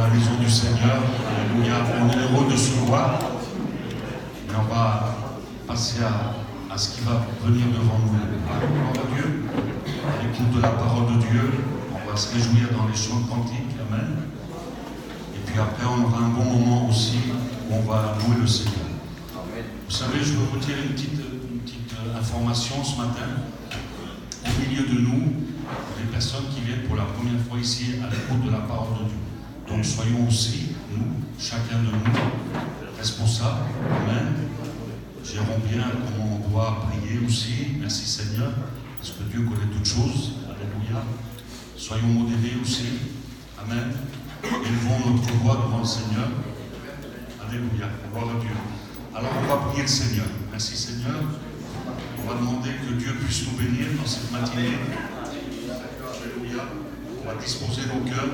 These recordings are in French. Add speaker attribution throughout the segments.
Speaker 1: la maison du Seigneur. Alléluia. On est heureux de se voir. Et on va passer à ce qui va venir devant nous. Gloire à Dieu. À l'écoute de la parole de Dieu. On va se réjouir dans les chants cantiques. Amen. Et puis après, on aura un bon moment aussi où on va louer le Seigneur. Vous savez, je veux vous dire une petite information ce matin. Au milieu de nous, les personnes qui viennent pour la première fois ici à l'écoute de la parole de Dieu. Donc soyons aussi, nous, chacun de nous, responsables. Amen. Gérons bien comment on doit prier aussi. Merci Seigneur, parce que Dieu connaît toutes choses. Alléluia. Soyons modérés aussi. Amen. Élevons notre voix devant le Seigneur. Alléluia. Gloire à Dieu. Alors on va prier le Seigneur. Merci Seigneur. On va demander que Dieu puisse nous bénir dans cette matinée. Alléluia. On va disposer nos cœurs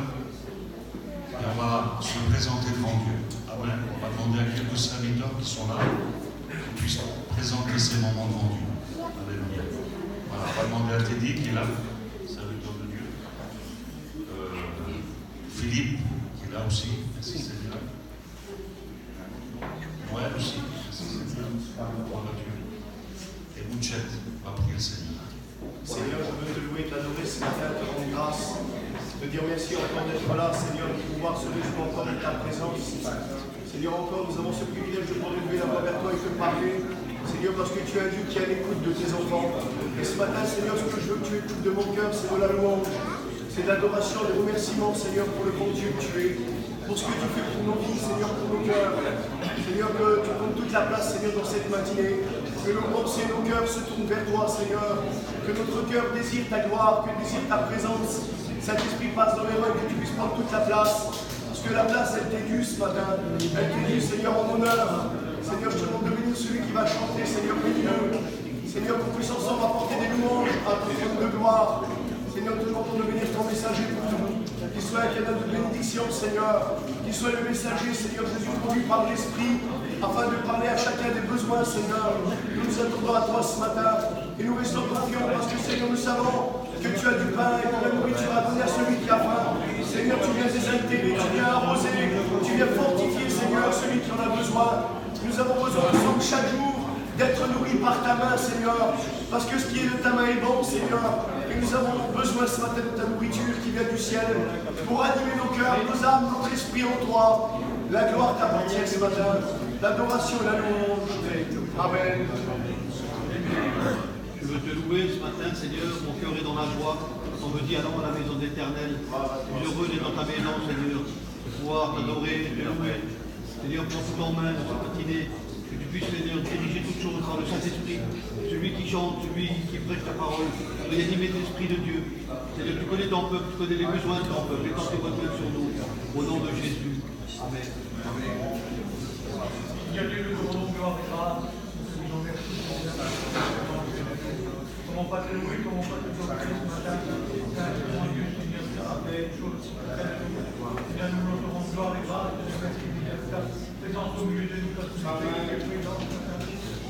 Speaker 1: et on va se présenter devant Dieu. Amen. On va demander à quelques serviteurs qui sont là qu'ils puissent présenter ces moments devant Dieu. Alléluia. Voilà. On va demander à Teddy qui est là, serviteur de Dieu. Philippe qui est là aussi. Merci Seigneur. Noël aussi. Merci Seigneur. Gloire à Dieu. Et Mouchette va prier le Seigneur.
Speaker 2: Seigneur, je veux te louer, t'adorer ce matin, te rendre grâce, te dire merci encore d'être là, Seigneur, de pouvoir se réjouir encore de ta présence. Seigneur, encore nous avons ce privilège de pouvoir lever la voix vers toi et te parler. Seigneur, parce que tu es un Dieu qui est à l'écoute de tes enfants. Et ce matin, Seigneur, ce que je veux que tu écoutes de mon cœur, c'est de la louange, c'est de l'adoration, des remerciements, Seigneur, pour le bon Dieu que tu es, pour ce que tu fais pour nos vies, Seigneur, pour nos cœurs. Seigneur, que tu prennes toute la place, Seigneur, dans cette matinée. Que nos pensées, nos cœurs se tournent vers toi, Seigneur. Que notre cœur désire ta gloire, que désire ta présence. Saint-Esprit, passe dans les rangs et que tu puisses prendre toute la place. Parce que la place, elle t'est due ce matin. Elle t'est due, Seigneur, en honneur. Seigneur, je te demande de bénir celui qui va chanter, Seigneur, bénis-le. Seigneur, qu'on puisse ensemble apporter des louanges à ton trône de gloire. Seigneur, te demandons de bénir ton messager pour nous. Qu'il soit un canal de bénédiction, Seigneur. Qu'il soit le messager, Seigneur Jésus, conduit par l'Esprit, afin de parler à chacun des besoins, Seigneur. Nous nous attendons à toi ce matin. Et nous restons confiants parce que, Seigneur, nous savons que tu as du pain et que la nourriture à donner à celui qui a faim. Seigneur, tu viens désaltérer, tu viens arroser, tu viens fortifier, Seigneur, celui qui en a besoin. Nous avons besoin ensemble chaque jour d'être nourris par ta main, Seigneur. Parce que ce qui est de ta main est bon, Seigneur. Et nous avons besoin ce matin de ta nourriture qui vient du ciel pour animer nos cœurs, nos âmes, notre esprit en toi. La gloire t'appartient ce matin, l'adoration et la louange. Amen.
Speaker 3: Je veux te louer ce matin, Seigneur. Mon cœur est dans la joie. On me dit allons à la maison d'Éternel. Je suis heureux d'être dans ta maison, Seigneur. De pouvoir t'adorer, te louer. Seigneur, prends tout en main cette matinée. Que tu puisses, Seigneur, diriger toutes choses par le Saint-Esprit. Celui qui chante, celui qui prêche ta parole, réanimer l'Esprit de Dieu. Seigneur, tu connais ton peuple, tu connais les besoins de ton peuple. Étends tes voitures sur nous. Au nom de Jésus. Amen.
Speaker 4: Seigneur Dieu, nous demandons gloire et grâce. Nous en merci. Comment pas te louer, comment pas te glorifier ce matin. Mon Dieu, Seigneur, tu as fait des choses très belles. Seigneur, nous nous demandons gloire et grâce. Nous merci de ta présence au milieu de nous. Parce que tu es présent ce matin.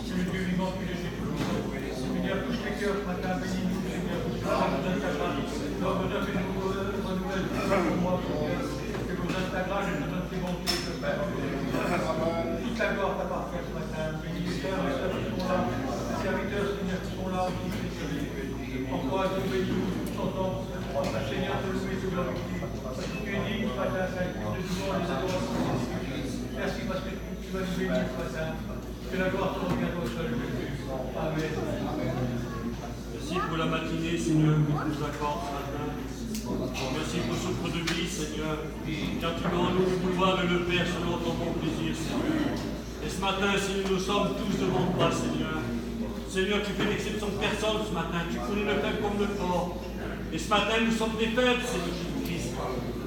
Speaker 4: C'est le Dieu vivant qui est chez nous. Seigneur, touche les cœurs ce matin. Bénis-nous, Seigneur. Nous avons besoin de ta grâce. Nous avons besoin de nous renouvelle pour moi, Seigneur. Que nous avons ta grâce et besoin de tes bontés, Père. Toute la gloire t'appartient ce matin. Bénis les cœurs, les sœurs qui sont là, les serviteurs, Seigneur, qui sont là aussi. Encourage nous, bénis-nous, nous chantons. Seigneur, te louer, te glorifier. Parce que tu es digne ce matin, Seigneur, de toujours les adorations. Merci parce que tu vas nous bénir ce matin. Que la gloire te revienne à toi seul, Jésus. Amen.
Speaker 5: Merci pour la matinée, Seigneur, que tu nous accordes ce matin. Merci pour ce souffle de vie, Seigneur. Car tu mets en nous le pouvoir de le Père selon ton bon plaisir, Seigneur. Et ce matin, Seigneur, nous sommes tous devant toi, Seigneur. Seigneur, tu fais l'exception de personne ce matin. Tu connais le faible comme le fort. Et ce matin, nous sommes des faibles, Seigneur Jésus-Christ.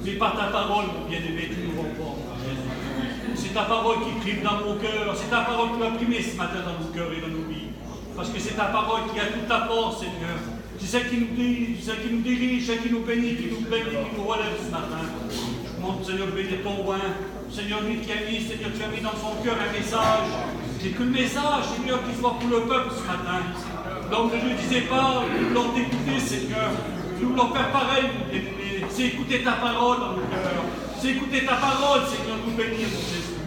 Speaker 5: Mais par ta parole, mon bien-aimé, tu nous renforces, Jésus. C'est ta parole qui prime dans mon cœur. C'est ta parole qui va primer ce matin dans nos cœurs et dans nos vies. Parce que c'est ta parole qui a toute ta force, Seigneur. C'est celle qui nous dirige, celle qui nous bénit, qui nous relève ce matin. Je demande, Seigneur, de bénir ton roi. Seigneur, lui qui a mis, Seigneur, tu as mis dans son cœur un message. Et que le message, Seigneur, qui soit pour le peuple ce matin. L'homme de Dieu disait pas, nous voulons t'écouter, Seigneur. Nous voulons faire pareil, c'est écouter ta parole dans nos cœurs. C'est écouter ta parole, Seigneur, nous bénir, mon Jésus.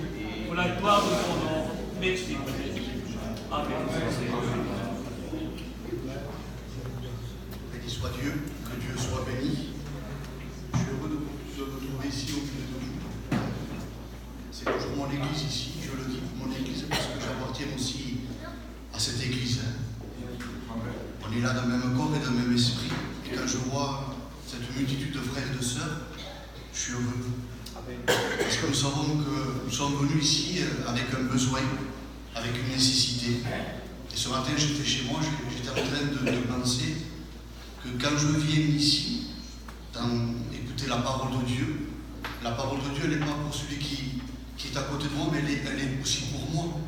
Speaker 5: Pour la gloire de ton nom. Merci, mon Jésus. Amen.
Speaker 6: Béni soit Dieu, que Dieu soit béni. Je suis heureux de me trouver ici au milieu de vous. C'est toujours mon église ici, je le dis, mon église, parce que j'appartiens aussi à cette église. On est là d'un même corps et d'un même esprit. Et quand je vois cette multitude de frères et de sœurs, je suis heureux. Parce que nous savons que nous sommes venus ici avec un besoin, avec une nécessité. Et ce matin, j'étais chez moi, j'étais en train de penser que quand je viens ici, écouter la parole de Dieu, elle n'est pas pour celui qui est à côté de moi, mais elle est aussi pour moi.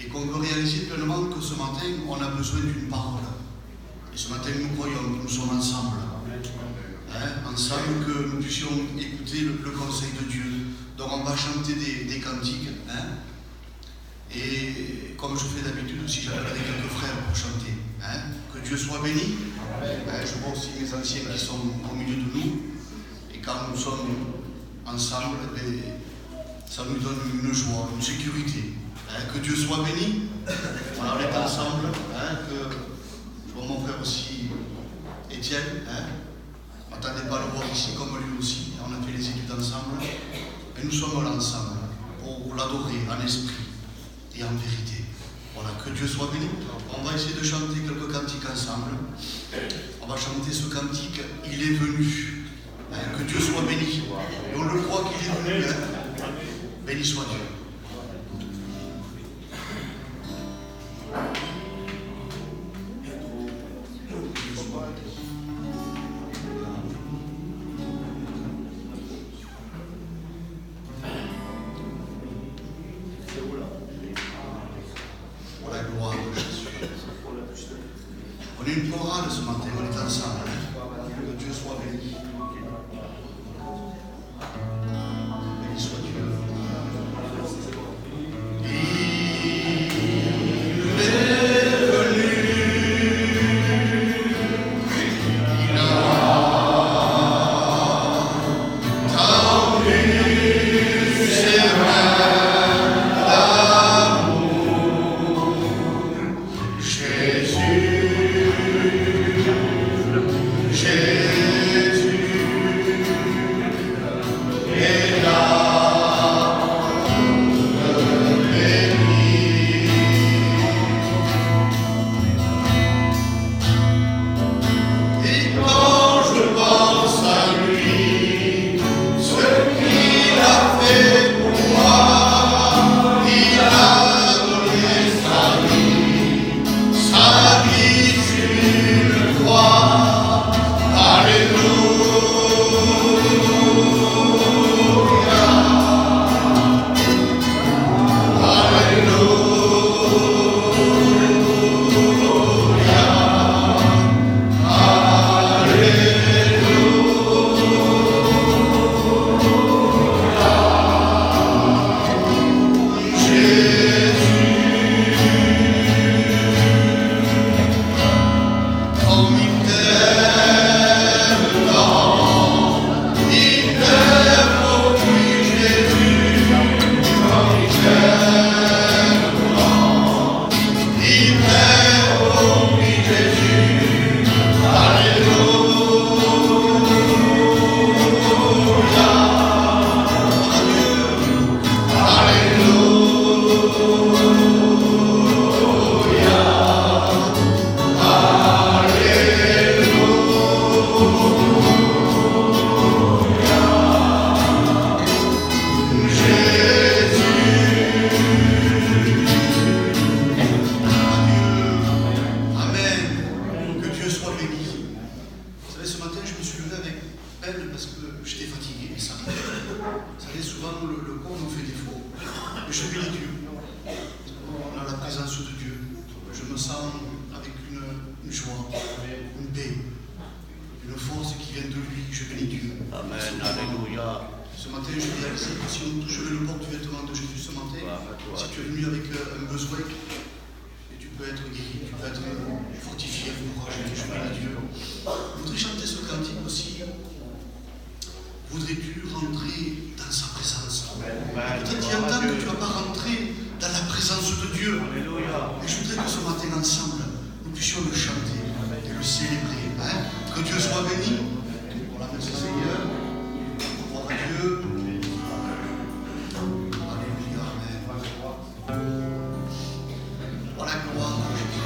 Speaker 6: Et qu'on veut réaliser pleinement que ce matin, on a besoin d'une parole. Et ce matin, nous croyons que nous sommes ensemble. Ensemble, que nous puissions écouter le conseil de Dieu. Donc on va chanter des cantiques. Et comme je fais d'habitude aussi, j'appellerai quelques frères pour chanter. Que Dieu soit béni. Je vois aussi mes anciens qui sont au milieu de nous. Et quand nous sommes ensemble, ça nous donne une joie, une sécurité. Que Dieu soit béni. Voilà, on est ensemble. Je vois mon frère aussi, Étienne. On n'attendait pas à le voir ici comme lui aussi. On a fait les études ensemble. Et nous sommes là ensemble pour l'adorer en esprit et en vérité. Voilà, que Dieu soit béni. On va essayer de chanter quelques cantiques ensemble. On va chanter ce cantique, il est venu. Que Dieu soit béni. Et on le croit qu'il est venu. Béni soit Dieu. On est une chorale ce matin, on est ensemble. Que Dieu soit béni. Béni soit Dieu. voudrais-tu rentrer dans sa présence? Peut-être il y a un temps que tu ne vas pas rentrer dans la présence de Dieu. Et je voudrais que ce matin ensemble, nous puissions le chanter et le célébrer. Hein? Que Dieu soit béni. Voilà, merci Seigneur. Gloire à Dieu. Alléluia, amen. Voilà, gloire à Jésus.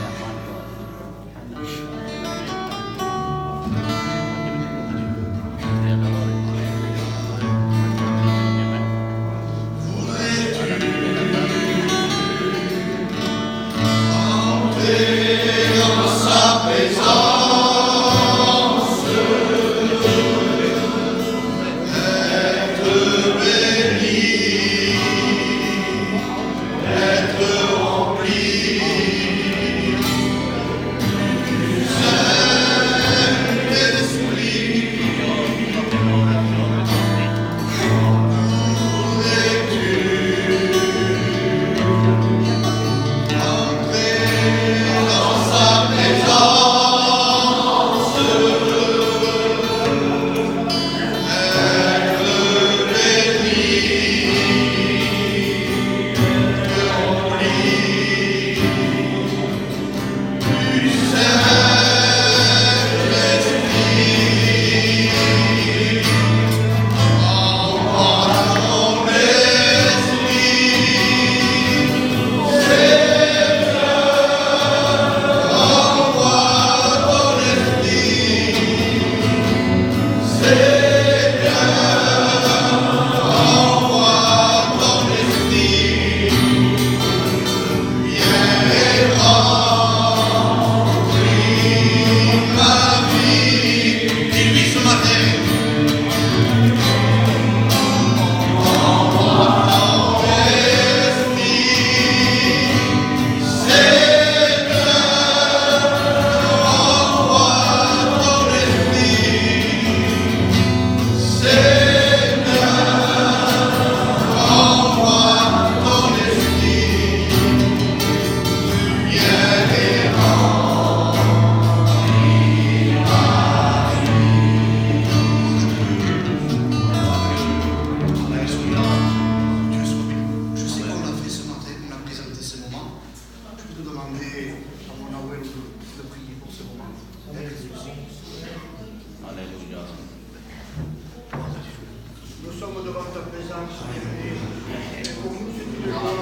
Speaker 2: Nous sommes devant ta présence, et pour nous c'est une joie,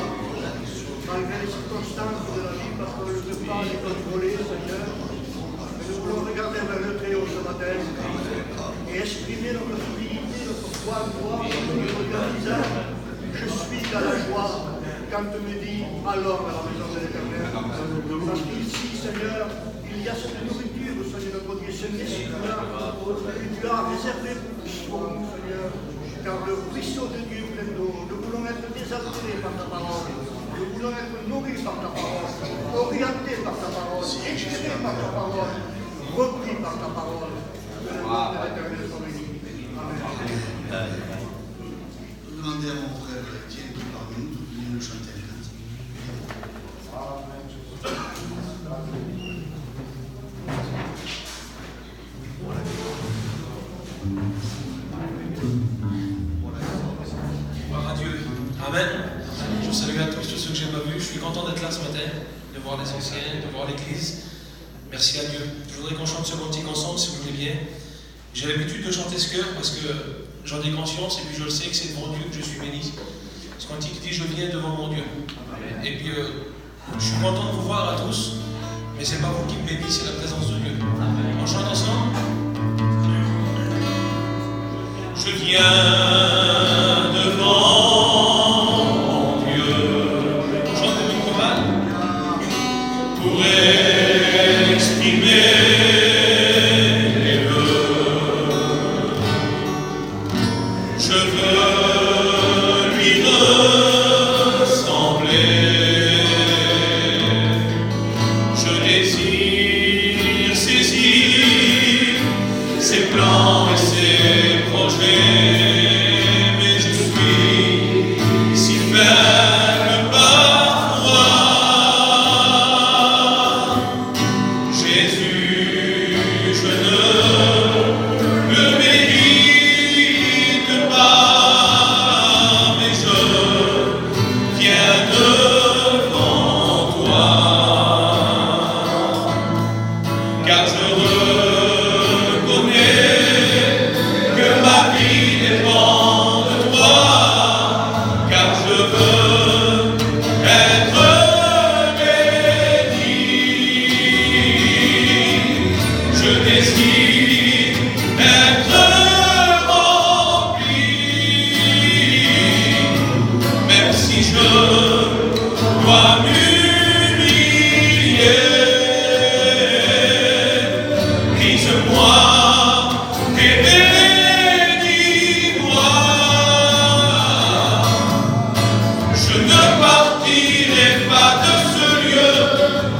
Speaker 2: malgré les circonstances de la vie, parce qu'on ne peut pas les contrôler, Seigneur. Mais nous voulons regarder vers le Très-Haut ce matin et exprimer notre fidélité, notre foi en toi, notre visage. Je suis dans la joie quand tu me dis alors à la maison de l'Éternel. Parce qu'ici, Seigneur, il y a cette nourriture, Seigneur notre Dieu, ce Messie-là, que tu as réservé pour nous, Seigneur. Car le ruisseau de Dieu plein d'eau, nous voulons être désaltérés par ta parole, nous voulons être nourris par ta parole, orientés par ta parole, éclairés par ta parole, repris par ta parole. Que le nom de l'Éternel soit béni. Amen.
Speaker 6: Je vais demander à mon frère Étienne qui est parmi nous de venir nous chanter un cantique.
Speaker 7: Gloire à Dieu. Amen. Je salue à tous ceux que je n'ai pas vus. Je suis content d'être là ce matin, de voir les anciens, de voir l'église. Merci à Dieu. Je voudrais qu'on chante ce cantique ensemble, si vous voulez bien. J'ai l'habitude de chanter ce chœur parce que j'en ai conscience et puis je le sais que c'est devant Dieu que je suis béni. Ce cantique dit « Je viens devant mon Dieu ». Et puis je suis content de vous voir à tous, mais ce n'est pas vous qui me bénissez, c'est la présence de Dieu. On chante ensemble. Je viens devant mon Dieu. On chante le micro-mal pour exprimer les vœux. Je veux lui ressembler. Je désire saisir ses plans et ses projets. Mais je suis si faible parfois. Jésus, je ne le mérite car je reconnais que ma vie dépend de toi, car je veux être béni. Je désire être rempli, même si je dois m'humilier. Brise-moi et bénis-moi. Je ne partirai pas de ce lieu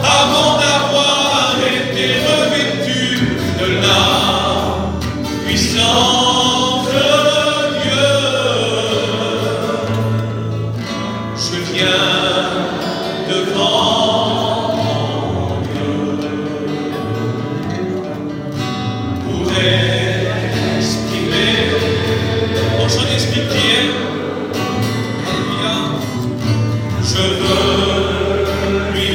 Speaker 7: avant d'avoir été revêtu de la puissance de Dieu. Je viens devant Dieu pour exprimer mon chant d'esprit prière. Alléluia. Je veux lui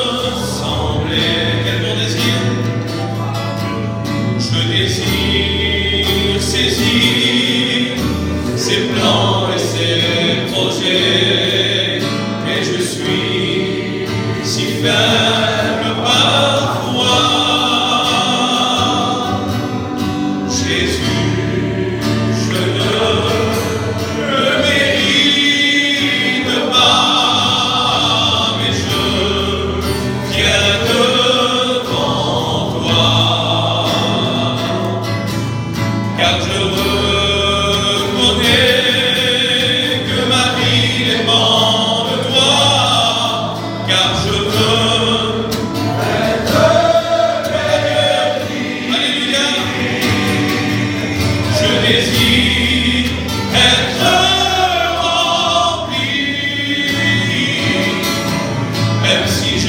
Speaker 7: ressembler. Quel bon désir. Je désire saisir ses plans et ses projets, mais je suis si faible parfois. Jésus, je ne le mérite pas, mais je viens devant toi, car je reconnais que ma vie dépend de toi, car je veux être béni. Alléluia. Je désire être rempli, même si je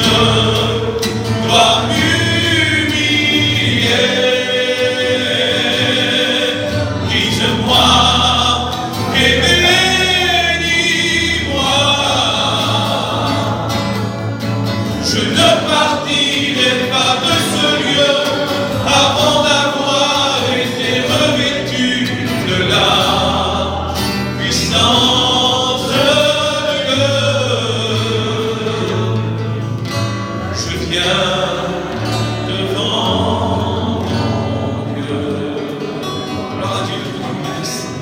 Speaker 7: dois m'humilier. Brise-moi et bénis-moi. Je ne partirai pas de ce lieu avant d'avoir été revêtu de la puissance de Dieu. Je viens devant Dieu. Gloire à Dieu, je vous remercie.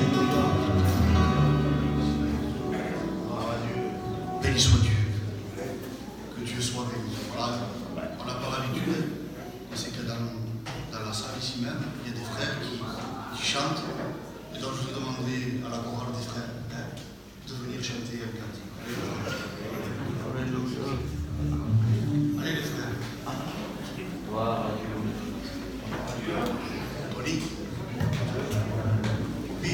Speaker 6: Gloire à Dieu. Béni soit Dieu. Que Dieu soit béni. Voilà. On n'a pas l'habitude. C'est que dans la salle ici même, il y a des frères qui chantent. Et donc je vous demanderai à la chorale des frères de venir chanter un cantique. Allez les frères. Tony. Oui.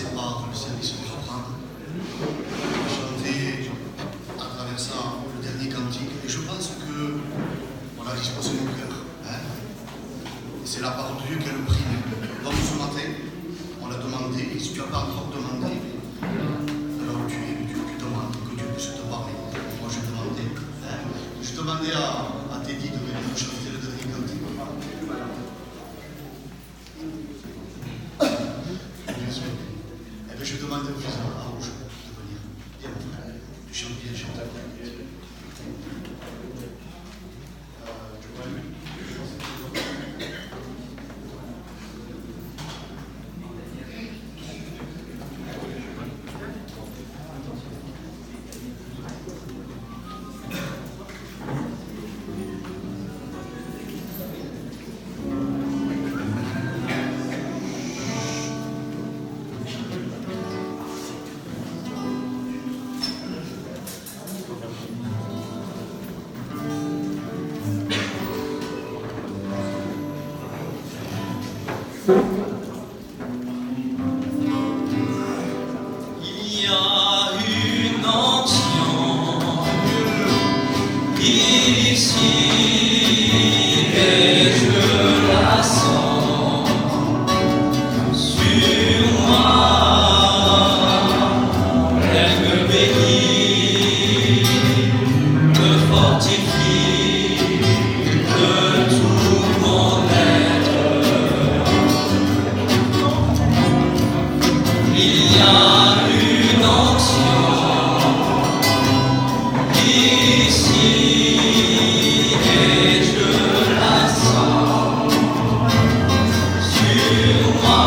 Speaker 6: sais pas le service va reprendre. Chanter à travers ça le dernier cantique. Et je pense qu'on a disposé nos cœurs. Hein? Et c'est la parole de Dieu qui a le prix. Donc ce matin, on l'a demandé. Et si tu n'as pas encore demandé, alors tu demandes que Dieu puisse te parler. Moi je demandais. Hein? Je demandais à Teddy de venir nous chanter le dernier cantique. Eh bien, je demande au fils à Rouge de venir. Viens, mon frère. Tu chantes bien, chante.
Speaker 8: Il y a une onction ici et je la sens sur moi. Elle me bénit, me fortifie de tout mon être. Il y a une onction ici et je la sens sur moi.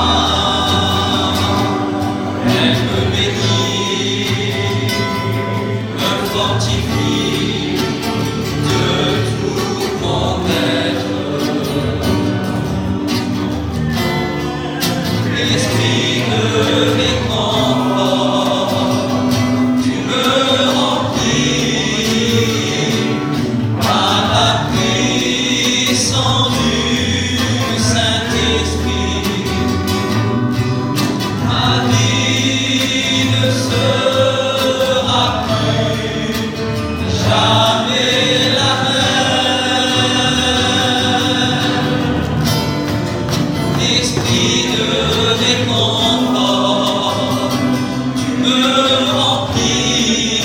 Speaker 8: Elle me bénit, me fortifie de tout mon être. Esprit de réconfort, tu me remplis par la puissance du Saint-Esprit. Ma vie ne sera plus jamais la même. Esprit de réconfort, tu me remplis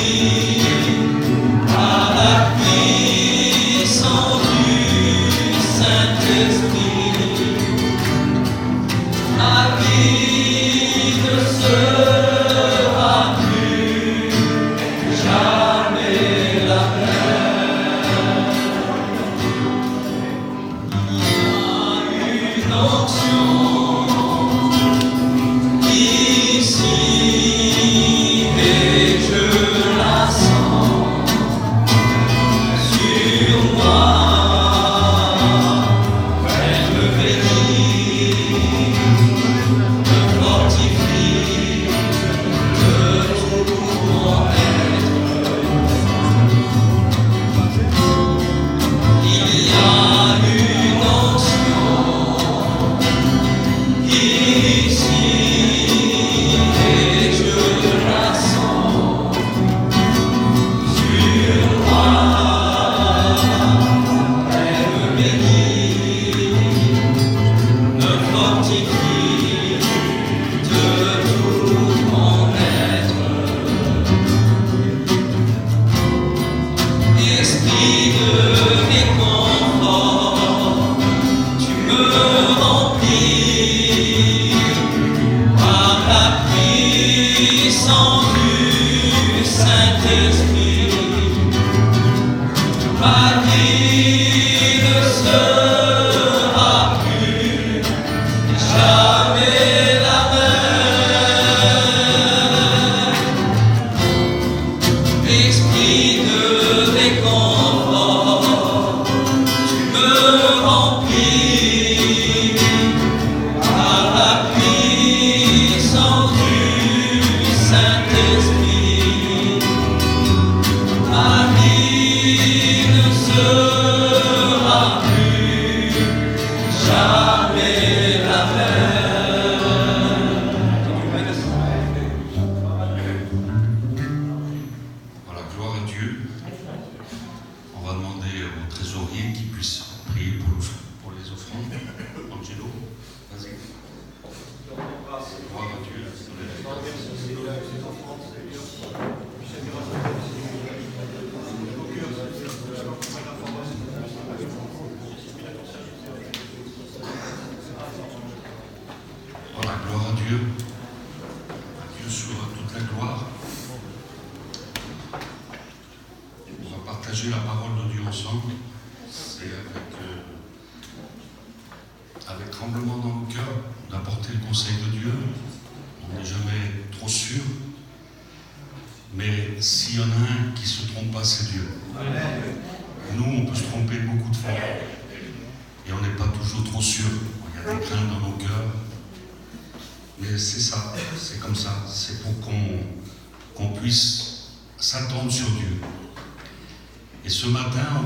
Speaker 8: par la puissance du Saint-Esprit. Ma vie ne sera plus jamais la même. Il y a une onction ici et je la sens sur moi. Elle me bénit, me fortifie de tout mon être. Il y a une onction ici et je la sens sur moi. Elle me bénit, me fortifie de tout mon être. Esprit de réconfort, tu me remplis par la puissance du Saint-Esprit. Ma vie ne sera plus jamais la même. Esprit de réconfort, tu me remplis par la puissance du Saint-Esprit.
Speaker 1: partager la parole de Dieu ensemble, c'est avec tremblement dans le cœur d'apporter le conseil de Dieu. On n'est jamais trop sûr. Mais s'il y en a un qui ne se trompe pas, c'est Dieu. Nous, on peut se tromper beaucoup de fois. Et on n'est pas toujours trop sûr. Il y a des craintes dans nos cœurs. Mais c'est ça, c'est comme ça. C'est pour qu'on puisse s'attendre sur Dieu. Et ce matin,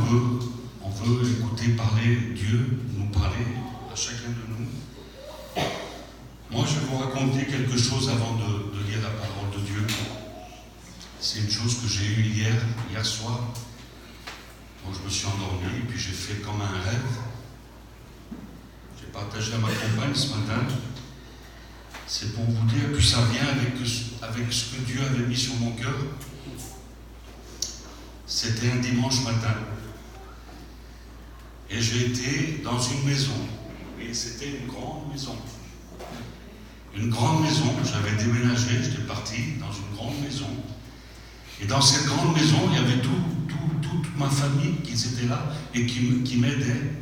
Speaker 1: on veut écouter parler Dieu, nous parler à chacun de nous. Moi, je vais vous raconter quelque chose avant de lire la parole de Dieu. C'est une chose que j'ai eue hier soir. Bon, je me suis endormi et puis j'ai fait comme un rêve. J'ai partagé à ma compagne ce matin. C'est pour vous dire, puis ça vient avec ce que Dieu avait mis sur mon cœur. C'était un dimanche matin. Et j'ai été dans une maison. Et c'était une grande maison. Une grande maison. J'avais déménagé, j'étais parti dans une grande maison. Et dans cette grande maison, il y avait toute ma famille qui était là et qui m'aidait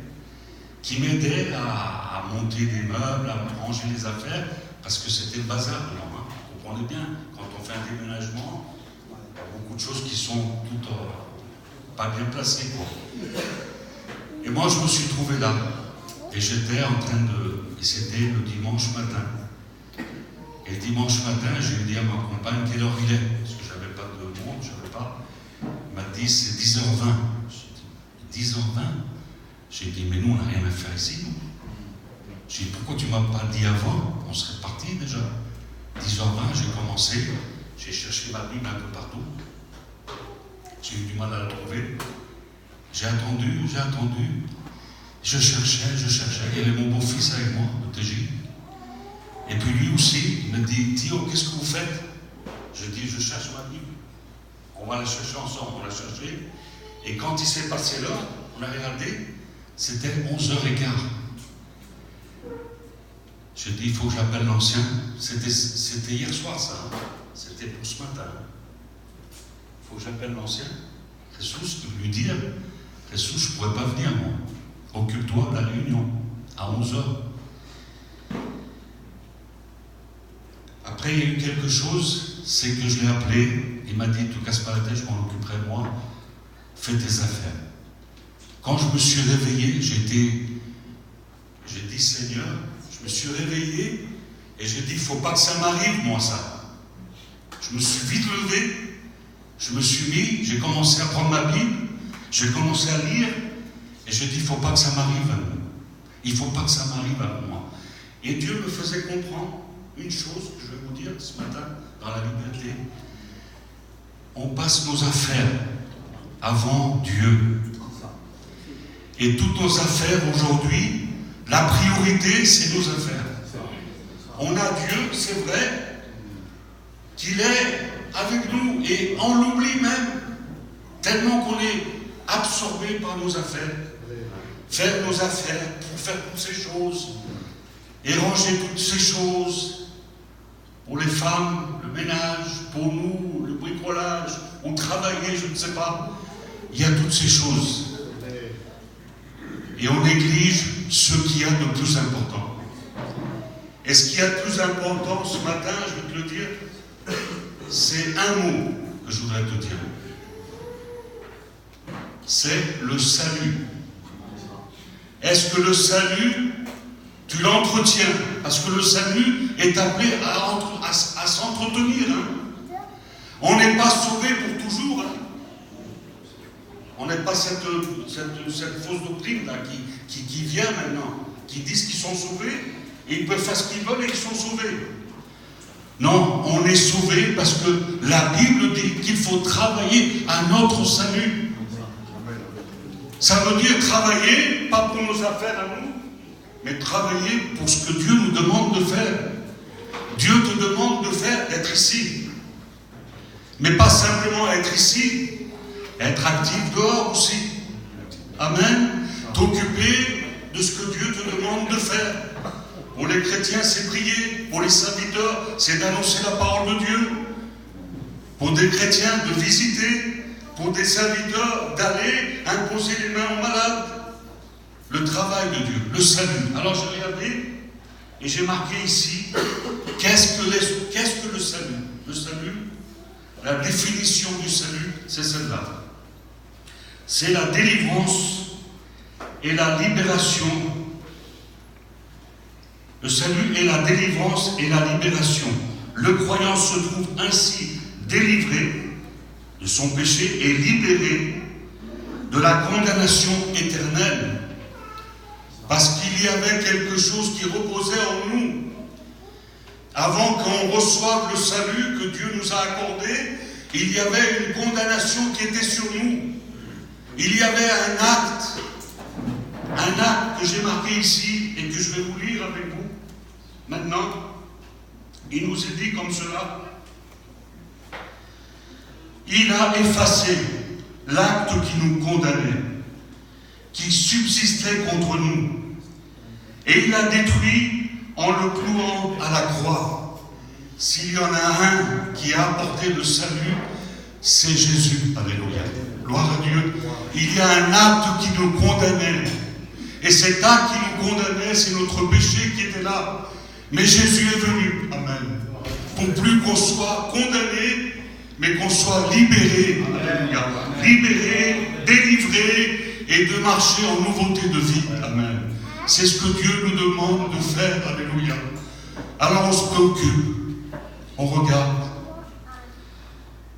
Speaker 1: à monter des meubles, à ranger les affaires, parce que c'était le bazar. Alors, hein, vous comprenez bien, quand on fait un déménagement, il y a beaucoup de choses qui sont toutes pas bien placées, quoi. Et moi, je me suis trouvé là. Et j'étais en train et c'était le dimanche matin. Et le dimanche matin, j'ai dit à ma compagne quelle heure il est. Parce que j'avais pas de montre, je savais pas. Il m'a dit c'est 10h20. J'ai dit 10h20. J'ai dit mais nous on n'a rien à faire ici. J'ai dit pourquoi tu m'as pas dit avant? On serait parti déjà. 10h20, j'ai commencé. J'ai cherché ma Bible un peu partout. J'ai eu du mal à la trouver. J'ai attendu. Je cherchais. Il y avait mon beau-fils avec moi, le TJ. Et puis lui aussi, il me dit, Tio, qu'est-ce que vous faites? Je dis, je cherche ma Bible. On va la chercher ensemble, on l'a cherchée. Et quand il s'est passé l'heure, on a regardé, c'était 11h15. Je dis, il faut que j'appelle l'ancien. C'était hier soir, ça. Hein. C'était pour ce matin. Il faut que j'appelle l'ancien. Jesus, de lui dire, Jesus, je ne pourrais pas venir, moi. Occupe-toi de la réunion, à 11h. Après, il y a eu quelque chose, c'est que je l'ai appelé, il m'a dit, ne te casse pas la tête, je m'en occuperai moi, fais tes affaires. Quand je me suis réveillé, j'ai dit, Seigneur, je me suis réveillé, et j'ai dit, il ne faut pas que ça m'arrive, moi, ça. Je me suis vite levé, je me suis mis, j'ai commencé à prendre ma Bible, j'ai commencé à lire, et j'ai dit, il ne faut pas que ça m'arrive à nous. Il ne faut pas que ça m'arrive à moi. Et Dieu me faisait comprendre une chose que je vais vous dire ce matin dans la liberté. On passe nos affaires avant Dieu. Et toutes nos affaires aujourd'hui, la priorité, c'est nos affaires. On a Dieu, c'est vrai, qu'il est avec nous et on l'oublie même, tellement qu'on est absorbé par nos affaires. Faire nos affaires pour faire toutes ces choses et ranger toutes ces choses. Pour les femmes, le ménage, pour nous, le bricolage, ou travailler, je ne sais pas. Il y a toutes ces choses. Et on néglige ce qu'il y a de plus important. Et ce qu'il y a de plus important ce matin, je vais te le dire, c'est un mot que je voudrais te dire. C'est le salut. Est-ce que le salut, tu l'entretiens? Parce que le salut est appelé à s'entretenir. Hein. On n'est pas sauvé pour toujours. Hein. On n'est pas cette fausse doctrine là, qui vient maintenant, qui disent qu'ils sont sauvés, et ils peuvent faire ce qu'ils veulent et qu'ils sont sauvés. Non, on est sauvés parce que la Bible dit qu'il faut travailler à notre salut. Ça veut dire travailler, pas pour nos affaires à nous, mais travailler pour ce que Dieu nous demande de faire. Dieu te demande de faire, d'être ici. Mais pas simplement être ici, être actif dehors aussi. Amen. T'occuper de ce que Dieu te demande de faire. Pour les chrétiens, c'est prier. Pour les serviteurs, c'est d'annoncer la parole de Dieu. Pour des chrétiens, de visiter. pour des serviteurs d'aller imposer les mains aux malades. Le travail de Dieu, le salut. Alors j'ai regardé et j'ai marqué ici, qu'est-ce que le salut? Le salut, la définition du salut, c'est celle-là. C'est la délivrance et la libération. Le salut est la délivrance et la libération. Le croyant se trouve ainsi délivré de son péché et libéré de la condamnation éternelle. Parce qu'il y avait quelque chose qui reposait en nous. Avant qu'on reçoive le salut que Dieu nous a accordé, il y avait une condamnation qui était sur nous. Il y avait un acte que j'ai marqué ici et que je vais vous lire avec vous. Maintenant, il nous est dit comme cela. Il a effacé l'acte qui nous condamnait, qui subsistait contre nous, et il a détruit en le clouant à la croix. S'il y en a un qui a apporté le salut, c'est Jésus. Alléluia. Gloire à Dieu. Il y a un acte qui nous condamnait. Et cet acte qui nous condamnait, c'est notre péché qui était là. Mais Jésus est venu. Amen. Pour plus qu'on soit condamné, mais qu'on soit libéré. Alléluia. Libéré, délivré et de marcher en nouveauté de vie. Amen. C'est ce que Dieu nous demande de faire. Alléluia. Alors on se préoccupe. On regarde.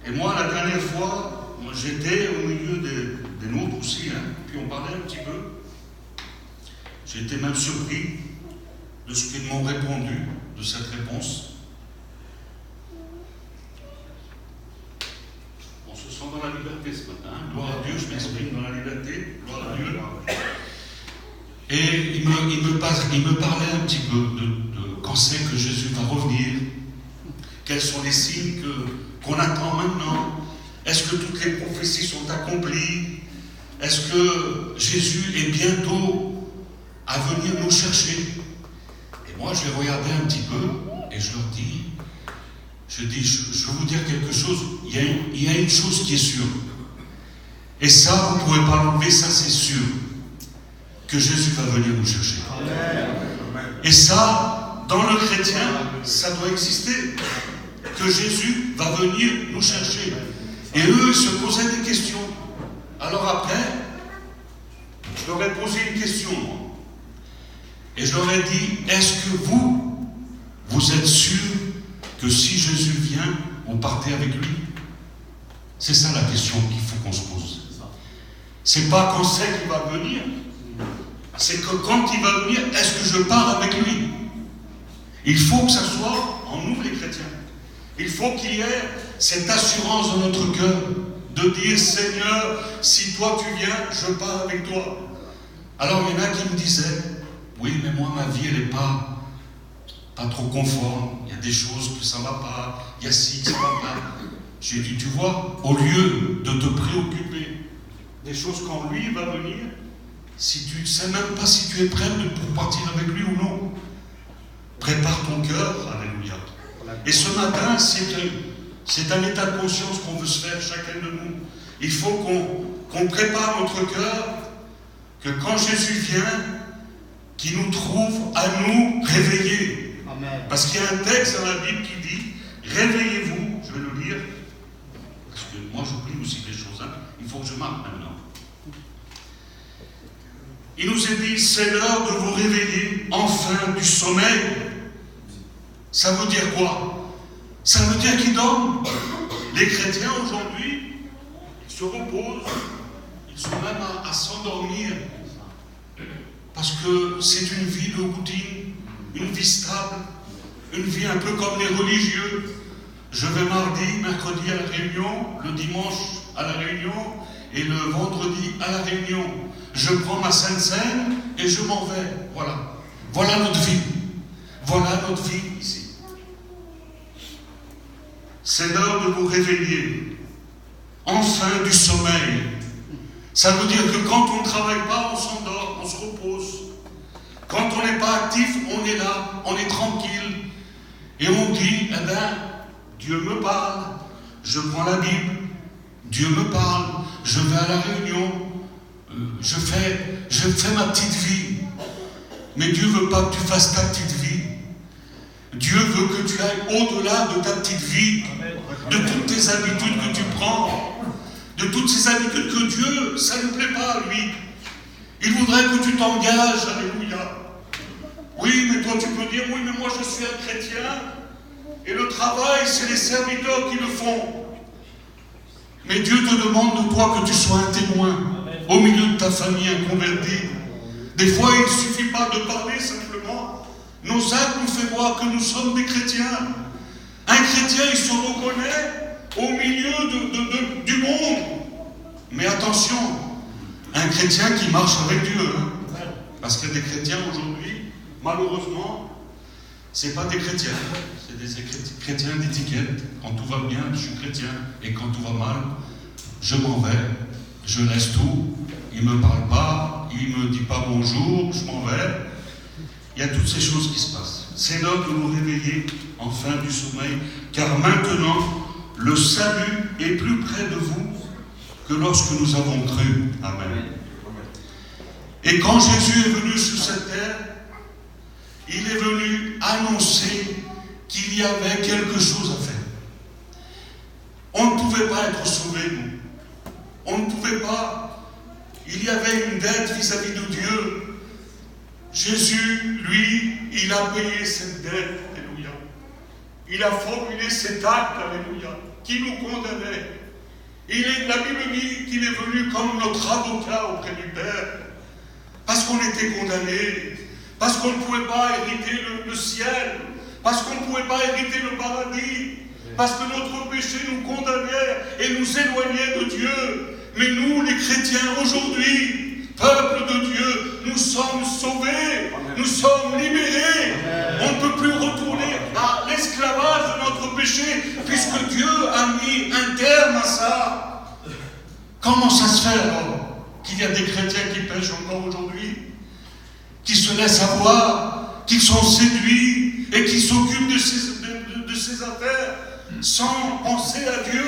Speaker 1: Et moi, la dernière fois, j'étais au milieu des nôtres aussi, puis on parlait un petit peu. J'étais même surpris de ce qu'ils m'ont répondu, de cette réponse. On se sent dans la liberté ce matin. Gloire à Dieu, je m'exprime dans la liberté. Gloire à Dieu. Et il me parlait un petit peu de quand c'est que Jésus va revenir. Quels sont les signes qu'on attend maintenant? Est-ce que toutes les prophéties sont accomplies? Est-ce que Jésus est bientôt à venir nous chercher? Et moi, j'ai regardé un petit peu et je leur dis, je vais vous dire quelque chose. Il y a une chose qui est sûre. Et ça, vous ne pourrez pas l'enlever, ça c'est sûr. Que Jésus va venir nous chercher. Amen. Et ça, dans le chrétien, ça doit exister. Que Jésus va venir nous chercher. Et eux, ils se posaient des questions. Alors après, je leur ai posé une question. Et je leur ai dit, est-ce que vous êtes sûrs que si Jésus vient, vous partez avec lui? C'est ça la question qu'il faut qu'on se pose. C'est pas quand c'est qu'il va venir. C'est que quand il va venir, est-ce que je pars avec lui? Il faut que ça soit en nous les chrétiens. Il faut qu'il y ait cette assurance dans notre cœur de dire, Seigneur, si toi tu viens, je pars avec toi. Alors il y en a qui me disaient, oui, mais moi ma vie elle n'est pas trop conforme. Il y a des choses que ça ne va pas, il y a ci que ça ne va pas. J'ai dit, tu vois, au lieu de te préoccuper des choses quand lui va venir, si tu ne sais même pas si tu es prêt pour partir avec lui ou non, prépare ton cœur, alléluia. Et ce matin, c'est un état de conscience qu'on veut se faire, chacun de nous. Il faut qu'on prépare notre cœur, que quand Jésus vient, qu'il nous trouve à nous réveiller. Amen. Parce qu'il y a un texte dans la Bible qui dit, réveillez-vous, je vais le lire, parce que moi j'oublie aussi des choses, il faut que je marque maintenant. Il nous est dit, c'est l'heure de vous réveiller enfin du sommeil. Ça veut dire quoi? Ça veut dire qu'ils dorment. Les chrétiens aujourd'hui, ils se reposent, ils sont même à s'endormir. Parce que c'est une vie de routine, une vie stable, une vie un peu comme les religieux. Je vais mardi, mercredi à la réunion, le dimanche à la réunion et le vendredi à la réunion. Je prends ma Sainte Seine et je m'en vais. Voilà. Voilà notre vie. Voilà notre vie ici. C'est l'heure de vous réveiller. Enfin du sommeil. Ça veut dire que quand on ne travaille pas, on s'endort, on se repose. Quand on n'est pas actif, on est là, on est tranquille. Et on dit, eh bien, Dieu me parle, je prends la Bible, Dieu me parle, je vais à la réunion, je fais ma petite vie. Mais Dieu ne veut pas que tu fasses ta petite vie. Dieu veut que tu ailles au-delà de ta petite vie, de toutes tes habitudes que tu prends, de toutes ces habitudes que Dieu, ça ne lui plaît pas à lui. Il voudrait que tu t'engages, alléluia. Oui, mais toi tu peux dire, oui, mais moi je suis un chrétien, et le travail, c'est les serviteurs qui le font. Mais Dieu te demande de toi que tu sois un témoin au milieu de ta famille inconvertie. Des fois, il ne suffit pas de parler simplement. Nos actes nous font voir que nous sommes des chrétiens. Un chrétien, il se reconnaît au milieu du monde. Mais attention, un chrétien qui marche avec Dieu. Parce qu'il y a des chrétiens aujourd'hui, malheureusement, ce n'est pas des chrétiens. C'est des chrétiens d'étiquette. Quand tout va bien, je suis chrétien. Et quand tout va mal, je m'en vais. Je laisse tout. Il ne me parle pas. Il ne me dit pas bonjour. Je m'en vais. Il y a toutes ces choses qui se passent. C'est l'heure de nous réveiller enfin du sommeil. Car maintenant, le salut est plus près de vous que lorsque nous avons cru. Amen. Et quand Jésus est venu sur cette terre, il est venu annoncer qu'il y avait quelque chose à faire. On ne pouvait pas être sauvés, nous. On ne pouvait pas. Il y avait une dette vis-à-vis de Dieu. Jésus, lui, il a payé cette dette. Alléluia. Il a formulé cet acte, alléluia, qui nous condamnait. La Bible dit qu'il est venu comme notre avocat auprès du Père. Parce qu'on était condamnés. Parce qu'on ne pouvait pas hériter le ciel. Parce qu'on ne pouvait pas hériter le paradis. Parce que notre péché nous condamnait et nous éloignait de Dieu. Mais nous, les chrétiens, aujourd'hui, peuple de Dieu, nous sommes sauvés. Nous sommes libérés. On ne peut plus retourner à l'esclavage de notre péché puisque Dieu a mis un terme à ça. Comment ça se fait alors qu'il y a des chrétiens qui pêchent encore aujourd'hui, qui se laissent avoir, qui sont séduits et qui s'occupent de ces affaires sans penser à Dieu?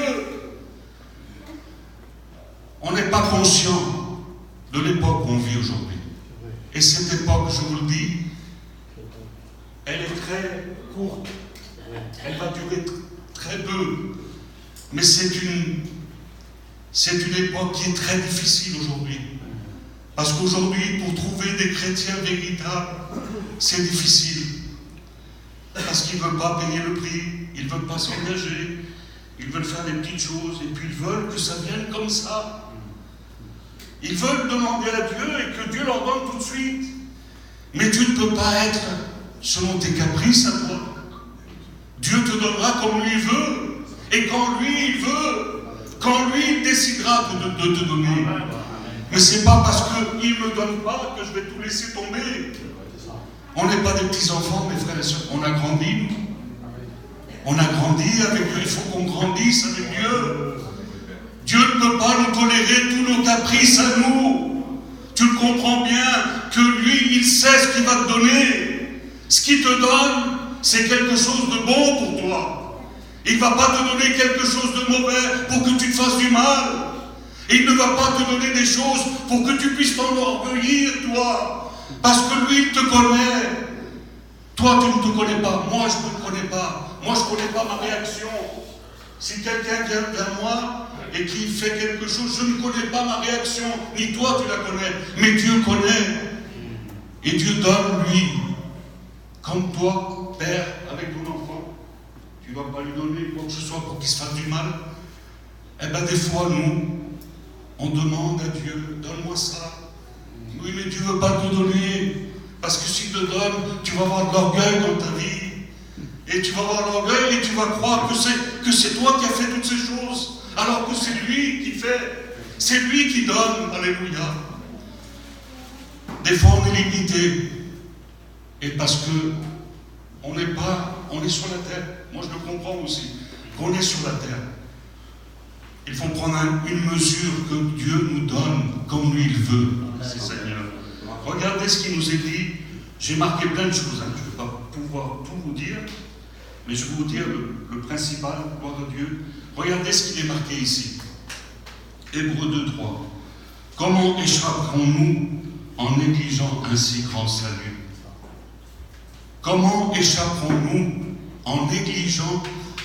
Speaker 1: On n'est pas conscient de l'époque qu'on vit aujourd'hui. Et cette époque, je vous le dis, elle est très courte. Elle va durer très peu. Mais c'est une époque qui est très difficile aujourd'hui. Parce qu'aujourd'hui, pour trouver des chrétiens véritables, c'est difficile. Parce qu'ils ne veulent pas payer le prix, ils ne veulent pas s'engager, ils veulent faire des petites choses, et puis ils veulent que ça vienne comme ça. Ils veulent demander à Dieu et que Dieu leur donne tout de suite. Mais Dieu ne peut pas être selon tes caprices à toi. Dieu te donnera comme lui veut, et quand lui il veut, quand lui il décidera de te donner. Mais c'est pas parce qu'il ne me donne pas que je vais tout laisser tomber. On n'est pas des petits enfants, mes frères et sœurs. On a grandi, nous. On a grandi avec Dieu. Il faut qu'on grandisse avec Dieu. Dieu ne peut pas nous tolérer tous nos caprices à nous. Tu le comprends bien que lui, il sait ce qu'il va te donner. Ce qu'il te donne, c'est quelque chose de bon pour toi. Il ne va pas te donner quelque chose de mauvais pour que tu te fasses du mal. Il ne va pas te donner des choses pour que tu puisses t'enorgueillir, toi. Parce que lui, il te connaît. Toi, tu ne te connais pas. Moi, je ne te connais pas. Moi, je ne connais pas ma réaction. Si quelqu'un vient vers moi et qui fait quelque chose, je ne connais pas ma réaction. Ni toi, tu la connais. Mais Dieu connaît. Et Dieu donne, lui. Comme toi, père, avec ton enfant. Tu ne vas pas lui donner quoi que ce soit pour qu'il se fasse du mal. Eh bien, des fois, nous, on demande à Dieu, donne-moi ça. Oui, mais Dieu ne veut pas te donner. Parce que s'il te donne, tu vas avoir de l'orgueil dans ta vie. Et tu vas avoir l'orgueil et tu vas croire que c'est toi qui as fait toutes ces choses. Alors que c'est lui qui fait. C'est lui qui donne. Alléluia. Des fois, on est limité. Et parce que on est sur la terre. Moi, je le comprends aussi. Qu'on est sur la terre. Il faut prendre une mesure que Dieu nous donne comme lui il veut. C'est Seigneur. Regardez ce qu'il nous est dit. J'ai marqué plein de choses. Je ne vais pas pouvoir tout vous dire. Mais je vais vous dire le principal, gloire de Dieu. Regardez ce qu'il est marqué ici. Hébreux 2:3. Comment échapperons-nous en négligeant un si grand salut? Comment échapperons-nous en négligeant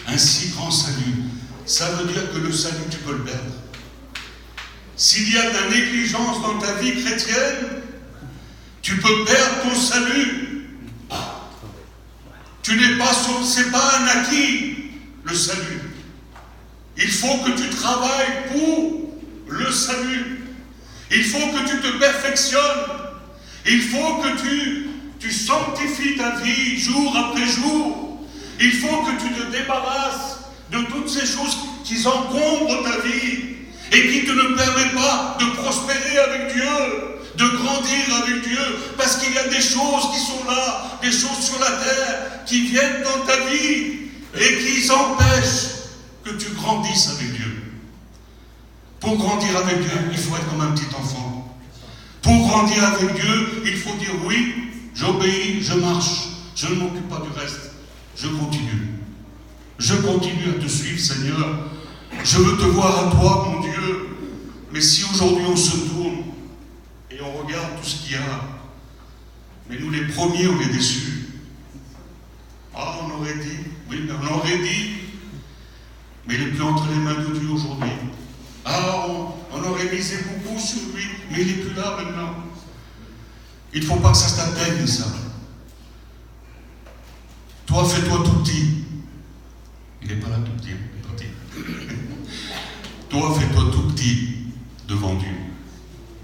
Speaker 1: un si grand salut? Ça veut dire que le salut, tu peux le perdre. S'il y a de la négligence dans ta vie chrétienne, tu peux perdre ton salut. Tu n'es pas sauvé, c'est pas un acquis, le salut. Il faut que tu travailles pour le salut. Il faut que tu te perfectionnes. Il faut que tu sanctifies ta vie jour après jour. Il faut que tu te débarrasses de toutes ces choses qui encombrent ta vie et qui ne permettent pas de prospérer avec Dieu, de grandir avec Dieu, parce qu'il y a des choses qui sont là, des choses sur la terre qui viennent dans ta vie et qui empêchent que tu grandisses avec Dieu. Pour grandir avec Dieu, il faut être comme un petit enfant. Pour grandir avec Dieu, il faut dire oui, j'obéis, je marche, je ne m'occupe pas du reste, je continue. Je continue à te suivre, Seigneur. Je veux te voir à toi, mon Dieu. Mais si aujourd'hui on se tourne et on regarde tout ce qu'il y a, mais nous les premiers, on est déçus. Ah, on aurait dit, oui, mais on aurait dit, mais il n'est plus entre les mains de Dieu aujourd'hui. Ah, on aurait misé beaucoup sur lui, mais il n'est plus là maintenant. Il ne faut pas que ça t'atteigne, ça. Toi, fais-toi tout petit. Il n'est pas là tout petit, il est parti. Toi, fais-toi tout petit devant Dieu.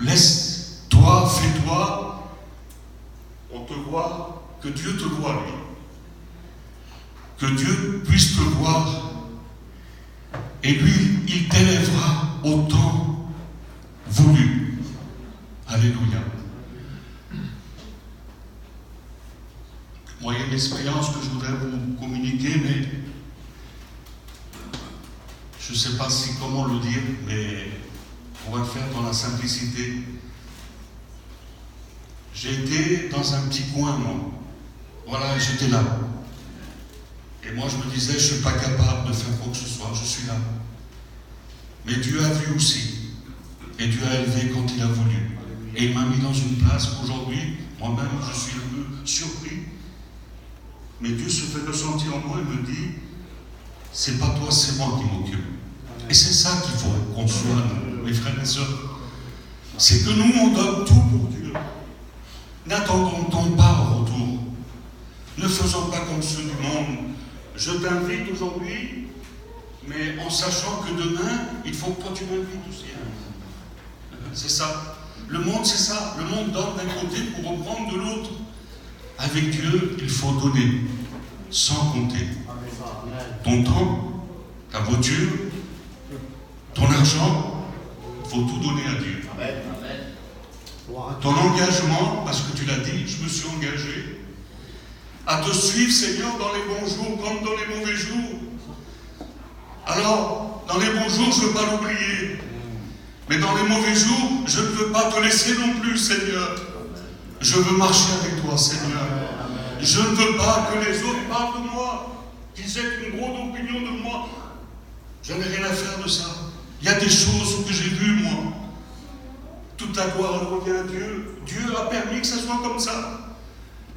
Speaker 1: Laisse-toi, fais-toi. On te voit, que Dieu te voit, lui. Que Dieu puisse te voir. Et lui, il t'élèvera au temps voulu. Alléluia. Moi, il y a une expérience que je voudrais vous communiquer, mais je ne sais pas comment le dire, mais on va le faire dans la simplicité. J'ai été dans un petit coin, moi. Voilà, j'étais là. Et moi, je me disais, je ne suis pas capable de faire quoi que ce soit, je suis là. Mais Dieu a vu aussi. Et Dieu a élevé quand il a voulu. Et il m'a mis dans une place qu'aujourd'hui, moi-même, je suis un peu surpris. Mais Dieu se fait ressentir en moi et me dit, c'est pas toi, c'est moi qui m'occupe. Et c'est ça qu'il faut qu'on soit, mes frères et sœurs. C'est que nous, on donne tout pour Dieu. N'attendons-t-on pas au retour. Ne faisons pas comme ceux du monde. Je t'invite aujourd'hui, mais en sachant que demain, il faut que toi tu m'invites aussi. C'est ça. Le monde, c'est ça. Le monde donne d'un côté pour reprendre de l'autre. Avec Dieu, il faut donner, sans compter. Ton temps, ta voiture, ton argent, il faut tout donner à Dieu. Ton engagement, parce que tu l'as dit, je me suis engagé à te suivre, Seigneur, dans les bons jours comme dans les mauvais jours. Alors, dans les bons jours, je ne veux pas l'oublier. Mais dans les mauvais jours, je ne veux pas te laisser non plus, Seigneur. Je veux marcher avec toi, Seigneur. Je ne veux pas que les autres parlent de moi, qu'ils aient une grosse opinion de moi. Je n'ai rien à faire de ça. Il y a des choses que j'ai vues, moi. Toute la gloire, elle revient à Dieu. Dieu a permis que ça soit comme ça.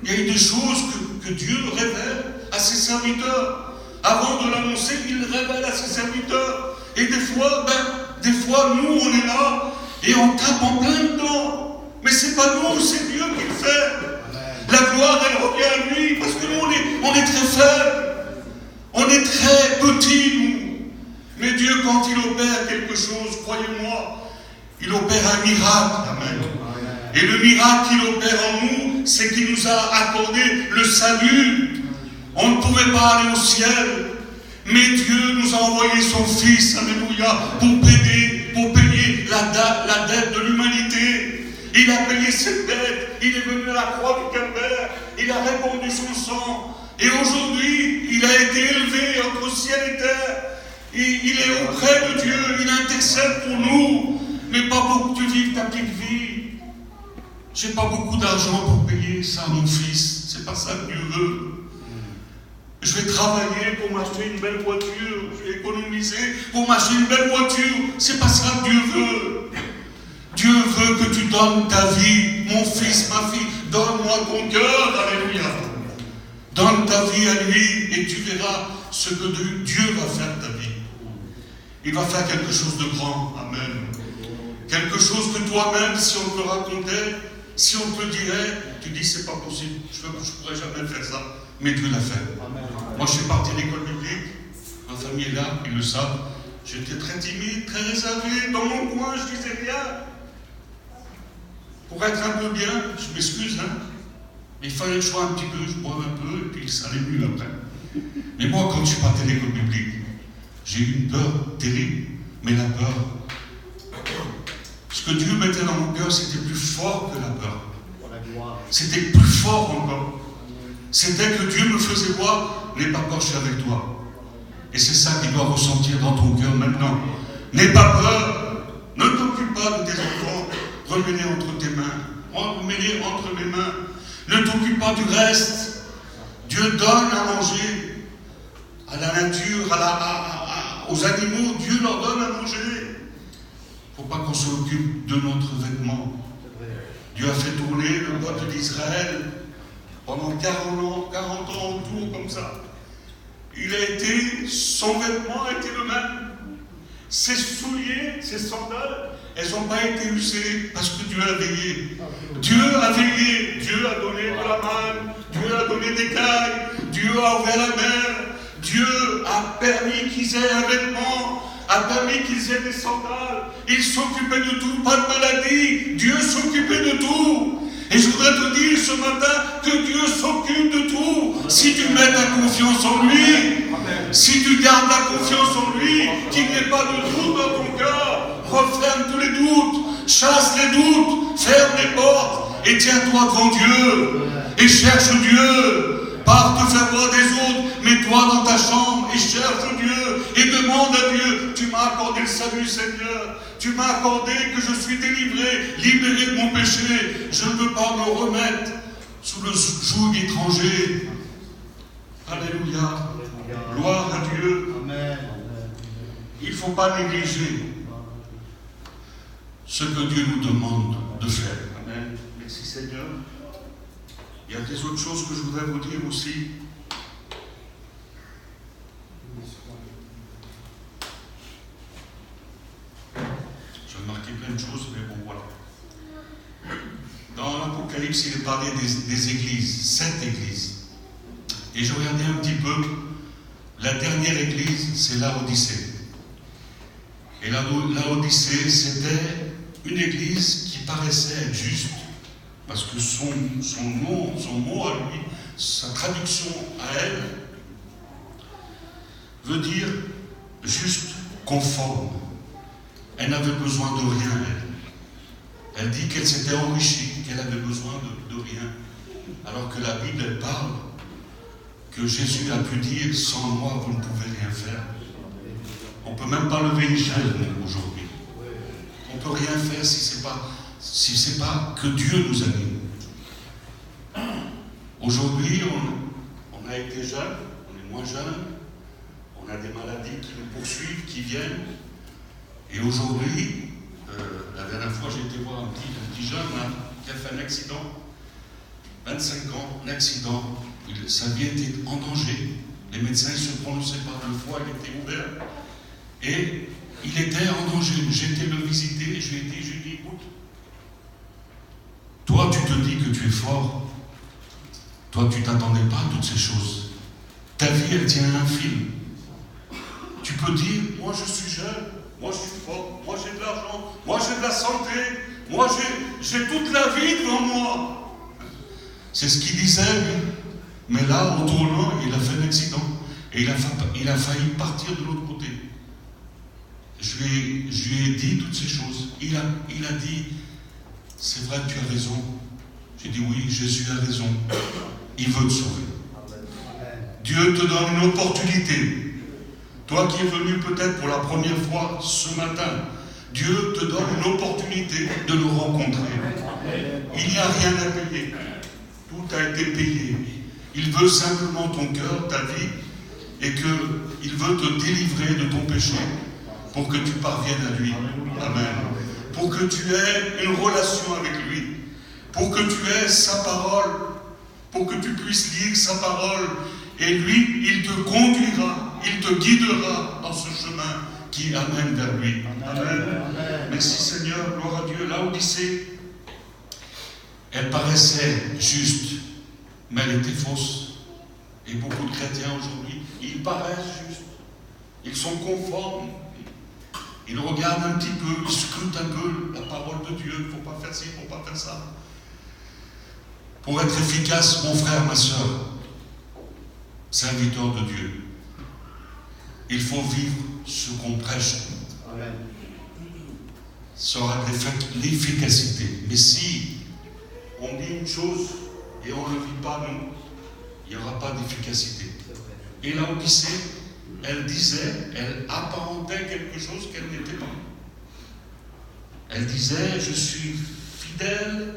Speaker 1: Il y a eu des choses que Dieu révèle à ses serviteurs. Avant de l'annoncer, il révèle à ses serviteurs. Et des fois, nous, on est là et on tape en plein dedans. Mais c'est pas nous, c'est Dieu qui le fait. La gloire, elle revient à lui, parce que nous, on est très faibles. On est très petits, nous. Mais Dieu, quand il opère quelque chose, croyez-moi, il opère un miracle. Amen. Et le miracle qu'il opère en nous, c'est qu'il nous a accordé le salut. On ne pouvait pas aller au ciel, mais Dieu nous a envoyé son Fils, alléluia, pour payer la dette de l'humanité. Il a payé cette dette, il est venu à la croix du Calvaire, il a répandu son sang, et aujourd'hui, il a été élevé entre ciel et terre. Il est auprès de Dieu, il intercède pour nous, mais pas pour que tu vives ta petite vie. J'ai pas beaucoup d'argent pour payer ça à mon fils, c'est pas ça que Dieu veut. Je vais travailler pour m'acheter une belle voiture, je vais économiser économiser pour m'acheter une belle voiture. C'est pas ça que Dieu veut. Dieu veut que tu donnes ta vie, mon fils, ma fille, donne-moi ton cœur, alléluia. Donne ta vie à lui et tu verras ce que Dieu va faire de ta vie. Il va faire quelque chose de grand, amen. Quelque chose que toi-même, si on te le racontait, si on te le dirait, tu dis c'est pas possible, je ne pourrais jamais faire ça, mais Dieu l'a fait. Amen. Moi je suis parti à l'école biblique, ma famille est là, ils le savent. J'étais très timide, très réservé, dans mon coin, je disais rien. Pour être un peu bien, je m'excuse, hein, mais il fallait que je sois un petit peu, je boive un peu, et puis ça allait mieux après. Mais moi, quand je suis parti à l'école biblique, j'ai eu une peur terrible, mais la peur, ce que Dieu mettait dans mon cœur, c'était plus fort que la peur. C'était plus fort encore. C'était que Dieu me faisait voir, n'aie pas peur, je suis avec toi. Et c'est ça qu'il doit ressentir dans ton cœur maintenant. N'aie pas peur, ne t'occupe pas de tes enfants, remets-les entre tes mains, remets-les entre mes mains. Ne t'occupe pas du reste. Dieu donne à manger à la nature, aux animaux, Dieu leur donne à manger. Il ne faut pas qu'on s'occupe de notre vêtement. Dieu a fait tourner le peuple d'Israël pendant 40 ans autour comme ça. Son vêtement a été le même. Ses souliers, ses sandales, elles n'ont pas été usées parce que Dieu a veillé. Dieu a veillé. Dieu a donné de la manne. Dieu a donné des cailles. Dieu a ouvert la mer. Dieu a permis qu'ils aient un vêtement, a permis qu'ils aient des sandales. Il s'occupait de tout, pas de maladie. Dieu s'occupait de tout. Et je voudrais te dire ce matin que Dieu s'occupe de tout. Si tu mets ta confiance en lui, si tu gardes la confiance en lui, qu'il n'y ait pas de doute dans ton cœur, referme tous les doutes, chasse les doutes, ferme les portes et tiens-toi devant Dieu et cherche Dieu. Pas te faire voir des autres, mets-toi dans ta chambre et cherche Dieu et demande à Dieu. Tu m'as accordé le salut, Seigneur. Tu m'as accordé que je suis délivré, libéré de mon péché. Je ne veux pas me remettre sous le joug étranger. Alléluia. Gloire à Dieu. Il ne faut pas négliger ce que Dieu nous demande de faire. Amen. Merci Seigneur. Il y a des autres choses que je voudrais vous dire aussi. J'ai marqué plein de choses, mais bon, voilà. Dans l'Apocalypse, il est parlé des églises, 7 églises. Et je regardais un petit peu, la dernière église, c'est Laodicée. Et Laodicée, c'était une église qui paraissait être juste, parce que son mot à lui, sa traduction à elle, veut dire juste conforme. Elle n'avait besoin de rien, elle. Elle dit qu'elle s'était enrichie, qu'elle avait besoin de rien. Alors que la Bible, elle parle que Jésus a pu dire, sans moi, vous ne pouvez rien faire. On ne peut même pas lever une chaise aujourd'hui. On ne peut rien faire si ce n'est pas que Dieu nous anime. Aujourd'hui, on a été jeunes, on est moins jeunes, on a des maladies qui nous poursuivent, qui viennent. Et aujourd'hui, la dernière fois, j'ai été voir un petit jeune là, qui a fait un accident, 25 ans, un accident, sa vie était en danger. Les médecins se prononçaient par le foie, il était ouvert. Et il était en danger. J'ai été le visiter, je lui ai dit, écoute, toi tu te dis que tu es fort. Toi tu ne t'attendais pas à toutes ces choses. Ta vie elle tient à un fil. Tu peux dire, moi je suis jeune, moi je suis fort, moi j'ai de l'argent, moi j'ai de la santé, moi j'ai toute la vie devant moi. C'est ce qu'il disait lui. Mais là, en tournant, il a fait un accident. Et il a failli partir de l'autre côté. Je lui ai dit toutes ces choses. Il a dit, c'est vrai que tu as raison. J'ai dit oui, Jésus a raison. Il veut te sauver. Dieu te donne une opportunité. Toi qui es venu peut-être pour la première fois ce matin, Dieu te donne une opportunité de le rencontrer. Il n'y a rien à payer. Tout a été payé. Il veut simplement ton cœur, ta vie. et qu'il veut te délivrer de ton péché pour que tu parviennes à lui. Amen. Pour que tu aies une relation avec lui, pour que tu aies sa parole, pour que tu puisses lire sa parole, et lui, il te conduira, il te guidera dans ce chemin qui amène vers lui. Amen. Merci Seigneur, gloire à Dieu. Laodicée, elle paraissait juste, mais elle était fausse. Et beaucoup de chrétiens aujourd'hui, ils paraissent justes, ils sont conformes, ils regardent un petit peu, ils scrutent un peu la parole de Dieu, il ne faut pas faire ci, il ne faut pas faire ça. Pour être efficace, mon frère, ma soeur, serviteur de Dieu, il faut vivre ce qu'on prêche.
Speaker 2: Amen.
Speaker 1: Ça aura l'efficacité. Mais si on dit une chose et on ne le vit pas, nous, il n'y aura pas d'efficacité. Et Laodicée, elle disait, elle apparentait quelque chose qu'elle n'était pas. Elle disait, je suis fidèle,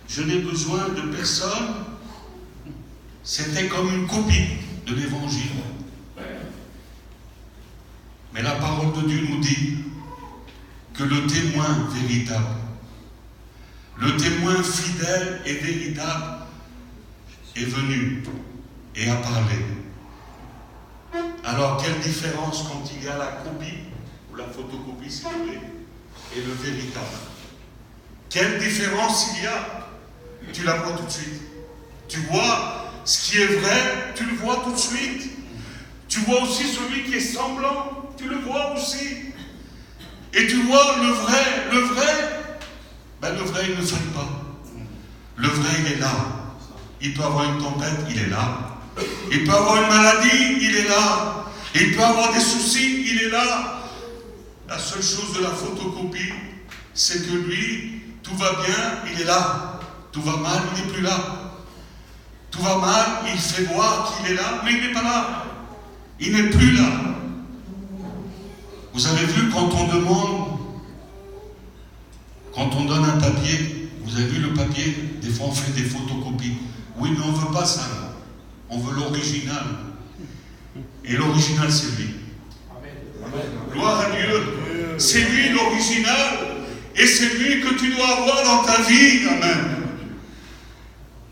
Speaker 1: je n'ai besoin de personne. C'était comme une copie de l'évangile. Mais la parole de Dieu nous dit que le témoin véritable, le témoin fidèle et véritable est venu et a parlé. Alors, quelle différence quand il y a la copie, ou la photocopie s'il vous plaît, et le véritable? Quelle différence il y a? Tu la vois tout de suite. Tu vois ce qui est vrai, tu le vois tout de suite. Tu vois aussi celui qui est semblant, tu le vois aussi. Et tu vois le vrai, ben le vrai il ne fait pas. Le vrai il est là. Il peut avoir une tempête, il est là. Il peut avoir une maladie, il est là. Il peut avoir des soucis, il est là. La seule chose de la photocopie, c'est que lui, tout va bien, il est là. Tout va mal, il n'est plus là. Tout va mal, il fait voir qu'il est là, mais il n'est pas là. Il n'est plus là. Vous avez vu quand on demande, quand on donne un papier, vous avez vu le papier, des fois on fait des photocopies. Oui, mais on ne veut pas ça. On veut l'original. Et l'original, c'est lui. Gloire à Dieu. C'est lui l'original. Et c'est lui que tu dois avoir dans ta vie. Amen.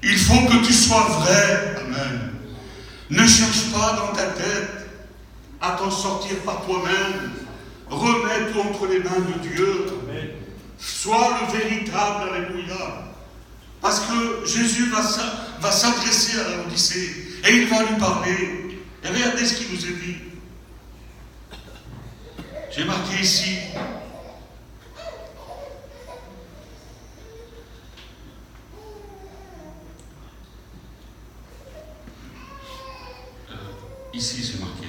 Speaker 1: Il faut que tu sois vrai. Amen. Ne cherche pas dans ta tête à t'en sortir par toi-même. Remets tout entre les mains de Dieu. Amen. Sois le véritable. Alléluia. Parce que Jésus va s'adresser à Laodicée et il va lui parler. Et regardez ce qu'il nous est dit. J'ai marqué ici. Ici, c'est marqué.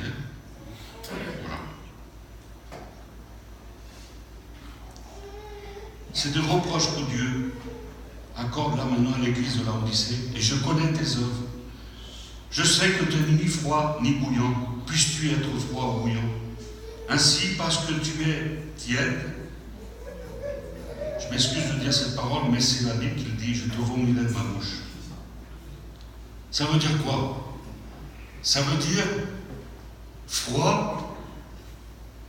Speaker 1: Voilà. C'est des reproches que Dieu accorde là maintenant à l'église de Laodicée. Et je connais tes œuvres. Je sais que tu n'es ni froid ni bouillant. Puisses-tu être froid ou bouillant? Ainsi, parce que tu es tiède, je m'excuse de dire cette parole, mais c'est la Bible qui le dit, je te vomirai de ma bouche. Ça veut dire quoi? Ça veut dire froid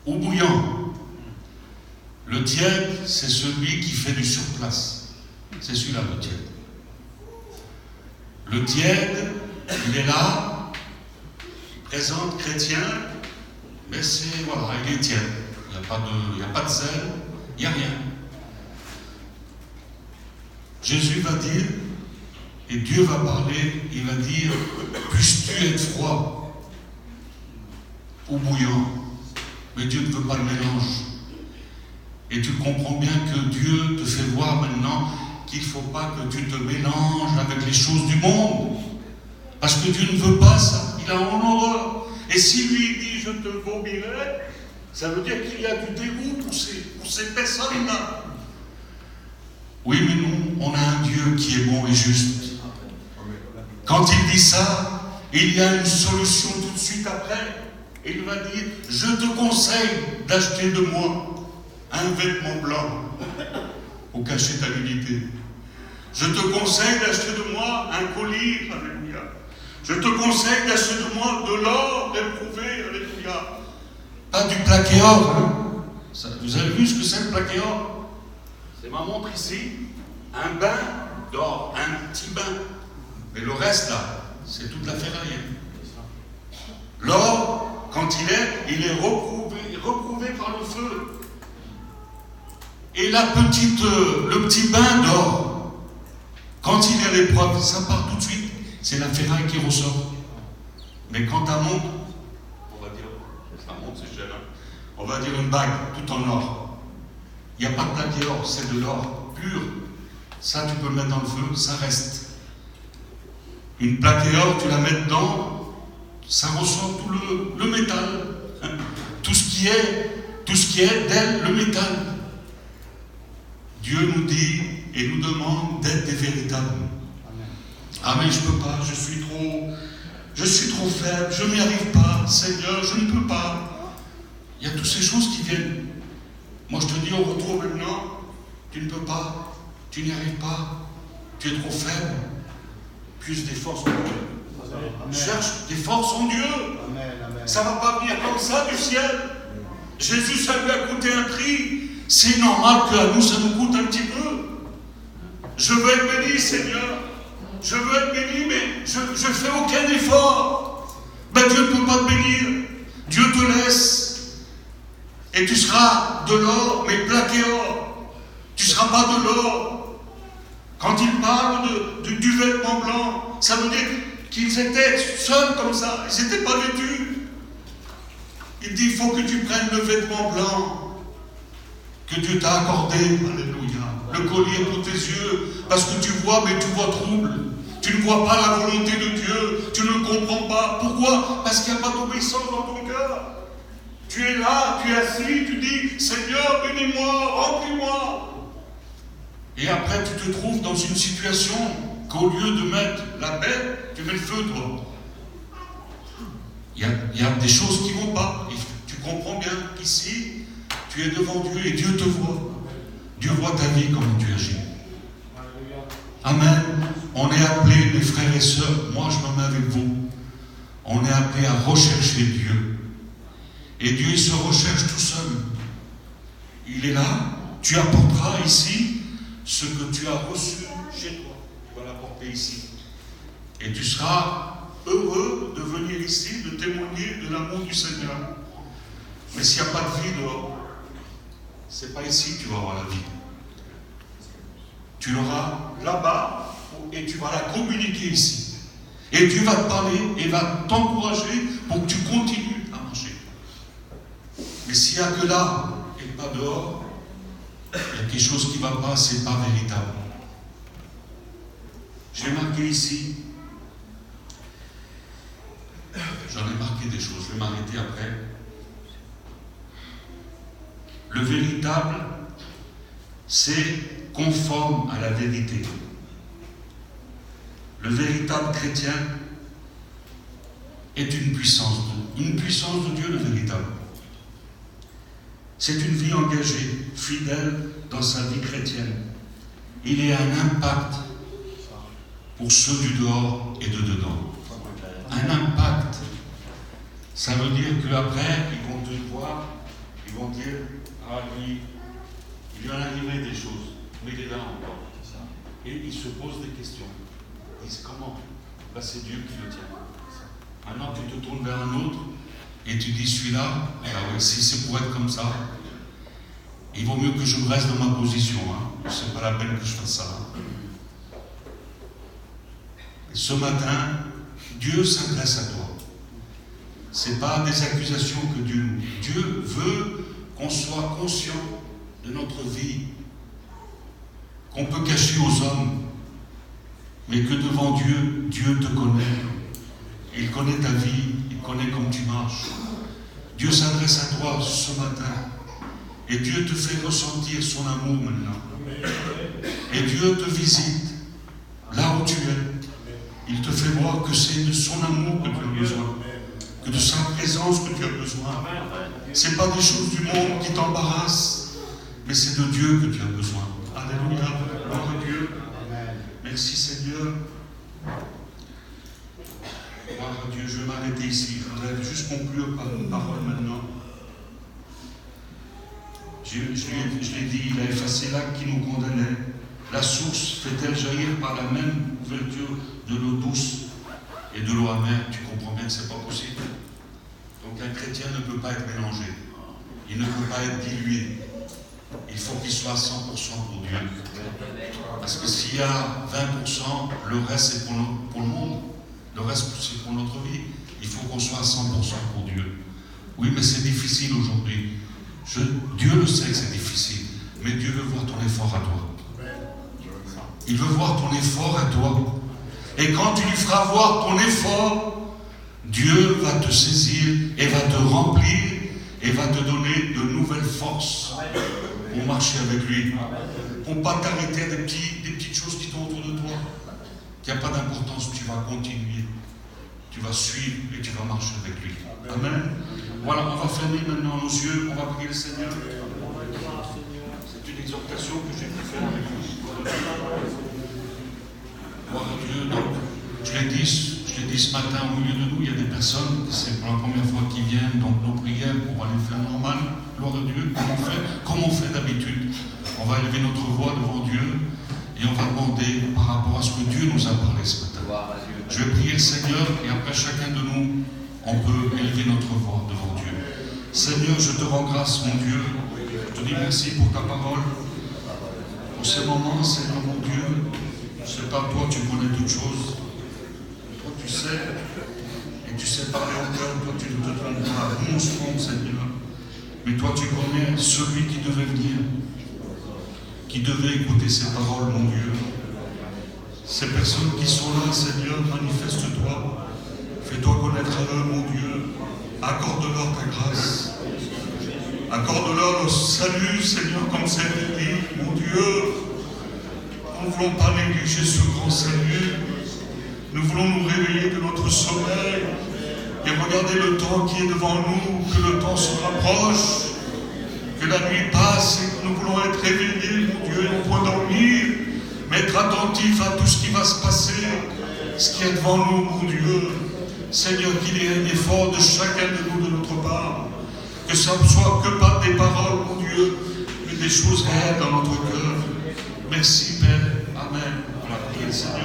Speaker 1: ou bouillant. Le tiède, c'est celui qui fait du surplace. C'est celui-là le tiède. Le tiède, il est là, il présente chrétien, mais c'est, voilà, il est tiède. Il n'y a pas de zèle, il n'y a rien. Jésus va dire, et Dieu va parler, il va dire, puisses-tu être froid ou bouillant? Mais Dieu ne veut pas le mélange. Et tu comprends bien que Dieu te fait voir maintenant qu'il ne faut pas que tu te mélanges avec les choses du monde. Parce que Dieu ne veut pas ça. Il a en horreur. Et si lui dit je te vomirai, ça veut dire qu'il y a du dégoût pour ces personnes-là. Oui, mais nous, on a un Dieu qui est bon et juste. Quand il dit ça, il y a une solution tout de suite après. Et il va dire, je te conseille d'acheter de moi un vêtement blanc pour cacher ta nudité. Je te conseille d'acheter de moi un collier, alléluia. Je te conseille d'acheter de moi de l'or éprouvé, alléluia. Pas du plaqué or, hein. Vous avez vu ce que c'est le plaqué or? C'est ma montre ici, un bain d'or, un petit bain. Mais le reste là, c'est toute la ferraille. Hein. L'or, quand il est reprouvé par le feu. Et le petit bain d'or, quand il est à l'épreuve, ça part tout de suite. C'est la ferraille qui ressort. Mais quand ta montre, on va dire, la montre c'est cher, hein, on va dire une bague tout en or. Il n'y a pas de plaqué or, c'est de l'or pur. Ça, tu peux le mettre dans le feu, ça reste. Une plaqué or, tu la mets dedans, ça ressort tout le métal. Hein. Tout ce qui est d'elle, le métal. Dieu nous dit et nous demande d'être des véritables. Ah mais je peux pas, je suis trop faible, je n'y arrive pas, Seigneur, je ne peux pas. Il y a toutes ces choses qui viennent. Moi je te dis au retour maintenant, tu ne peux pas, tu n'y arrives pas, tu es trop faible. Puisse des forces en Dieu. Cherche des forces en Dieu. Ça ne va pas venir comme ça du ciel. Jésus, ça lui a coûté un prix. C'est normal qu'à nous, ça nous coûte un petit peu. Je veux être béni, Seigneur. Je veux être béni, mais je ne fais aucun effort. Ben, Dieu ne peut pas te bénir. Dieu te laisse. Et tu seras de l'or, mais plaqué or. Tu ne seras pas de l'or. Quand il parle du vêtement blanc, ça veut dire qu'ils étaient seuls comme ça. Ils n'étaient pas vêtus. Il dit, il faut que tu prennes le vêtement blanc que Dieu t'a accordé. Alléluia. Le collier pour tes yeux. Parce que tu vois, mais tu vois trouble. Tu ne vois pas la volonté de Dieu. Tu ne comprends pas. Pourquoi? Parce qu'il n'y a pas d'obéissance dans ton cœur. Tu es là, tu es assis, tu dis, Seigneur, bénis-moi, remplis-moi. Et après, tu te trouves dans une situation qu'au lieu de mettre la paix, tu mets le feu, toi. Il y a des choses qui ne vont pas. Et tu comprends bien qu'ici, tu es devant Dieu et Dieu te voit. Dieu voit ta vie, comment tu agis. Amen. On est appelés, mes frères et sœurs, moi je me mets avec vous, on est appelés à rechercher Dieu. Et Dieu, il se recherche tout seul. Il est là, tu apporteras ici ce que tu as reçu chez toi. Tu vas l'apporter ici. Et tu seras heureux de venir ici, de témoigner de l'amour du Seigneur. Mais s'il n'y a pas de vie dehors, c'est pas ici que tu vas avoir la vie. Tu l'auras là-bas et tu vas la communiquer ici. Et Dieu va te parler et va t'encourager pour que tu continues à marcher. Mais s'il n'y a que là et pas dehors, il y a quelque chose qui ne va pas, c'est pas véritable. J'ai marqué ici, j'en ai marqué des choses, je vais m'arrêter après. Le véritable, c'est conforme à la vérité. Le véritable chrétien est une puissance de Dieu, le véritable. C'est une vie engagée, fidèle dans sa vie chrétienne. Il y a un impact pour ceux du dehors et de dedans. Un impact. Ça veut dire qu'après, ils vont te voir, ils vont dire, ah lui, il lui en arrivé des choses, mais il est là encore. Et ils se posent des questions. Ils disent comment? Ben, c'est Dieu qui le tient. Maintenant, tu te tournes vers un autre et tu dis, celui-là, ben ouais, si c'est pour être comme ça, il vaut mieux que je reste dans ma position. Hein. C'est pas la peine que je fasse ça. Hein. Et ce matin, Dieu s'adresse à toi. Ce n'est pas des accusations que Dieu nous dit. Dieu veut qu'on soit conscient de notre vie, qu'on peut cacher aux hommes, mais que devant Dieu, Dieu te connaît. Il connaît ta vie, il connaît comment tu marches. Dieu s'adresse à toi ce matin et Dieu te fait ressentir son amour maintenant. Et Dieu te visite là où tu es. Il te fait voir que c'est de son amour que tu as besoin, que de sa présence que tu as besoin. Ce n'est pas des choses du monde qui t'embarrassent, mais c'est de Dieu que tu as besoin. Alléluia, gloire à Dieu. Merci Seigneur. m'arrêter ici. Je voudrais juste conclure par une parole maintenant. Je l'ai dit, il a effacé l'acte qui nous condamnait. La source fait-elle jaillir par la même ouverture de l'eau douce et de l'eau amère? Tu comprends bien que ce n'est pas possible. Donc un chrétien ne peut pas être mélangé. Il ne peut pas être dilué. Il faut qu'il soit 100% pour Dieu. Parce que s'il y a 20%, le reste c'est pour le monde. Le reste c'est pour notre vie. Il faut qu'on soit 100% pour Dieu. Oui, mais c'est difficile aujourd'hui. Dieu le sait que c'est difficile. Mais Dieu veut voir ton effort à toi. Il veut voir ton effort à toi. Et quand tu lui feras voir ton effort, Dieu va te saisir et va te remplir et va te donner de nouvelles forces pour marcher avec lui. Pour ne pas t'arrêter à des petites choses qui sont autour de toi, qui n'ont pas d'importance. Tu vas continuer. Tu vas suivre et tu vas marcher avec lui. Amen. Voilà, on va fermer maintenant nos yeux. On va prier le Seigneur. C'est une exhortation que j'ai pu faire avec vous. Gloire à Dieu. Donc, je l'ai dit ce matin au milieu de nous, il y a des personnes, c'est pour la première fois qu'ils viennent, donc nos prières, on va les faire normal, gloire à Dieu, comme on fait d'habitude. On va élever notre voix devant Dieu et on va demander par rapport à ce que Dieu nous a parlé ce matin. Je vais prier le Seigneur et après chacun de nous, on peut élever notre voix devant Dieu. Seigneur, je te rends grâce, mon Dieu. Je te dis merci pour ta parole, pour ces moments, Seigneur, mon Dieu. Je sais pas, toi, tu connais toutes choses. Toi, tu sais, et tu sais parler au cœur. Toi, tu ne te trompes pas. Nous, on se trompe, Seigneur. Mais toi, tu connais celui qui devait venir, qui devait écouter ces paroles, mon Dieu. Ces personnes qui sont là, Seigneur, manifeste-toi. Fais-toi connaître à eux, mon Dieu. Accorde-leur ta grâce. Accorde-leur le salut, Seigneur, comme c'est dit, mon Dieu. Nous ne voulons pas négliger ce grand salut. Nous voulons nous réveiller de notre sommeil et regarder le temps qui est devant nous, que le temps se rapproche, que la nuit passe et que nous voulons être réveillés, mon Dieu, et non point dormir, mais être attentifs à tout ce qui va se passer, ce qui est devant nous, mon Dieu. Seigneur, qu'il y ait un effort de chacun de nous de notre part, que ça ne soit que par des paroles, mon Dieu, mais des choses réelles dans notre cœur. Merci, Père. Amen. Voilà, priez le Seigneur.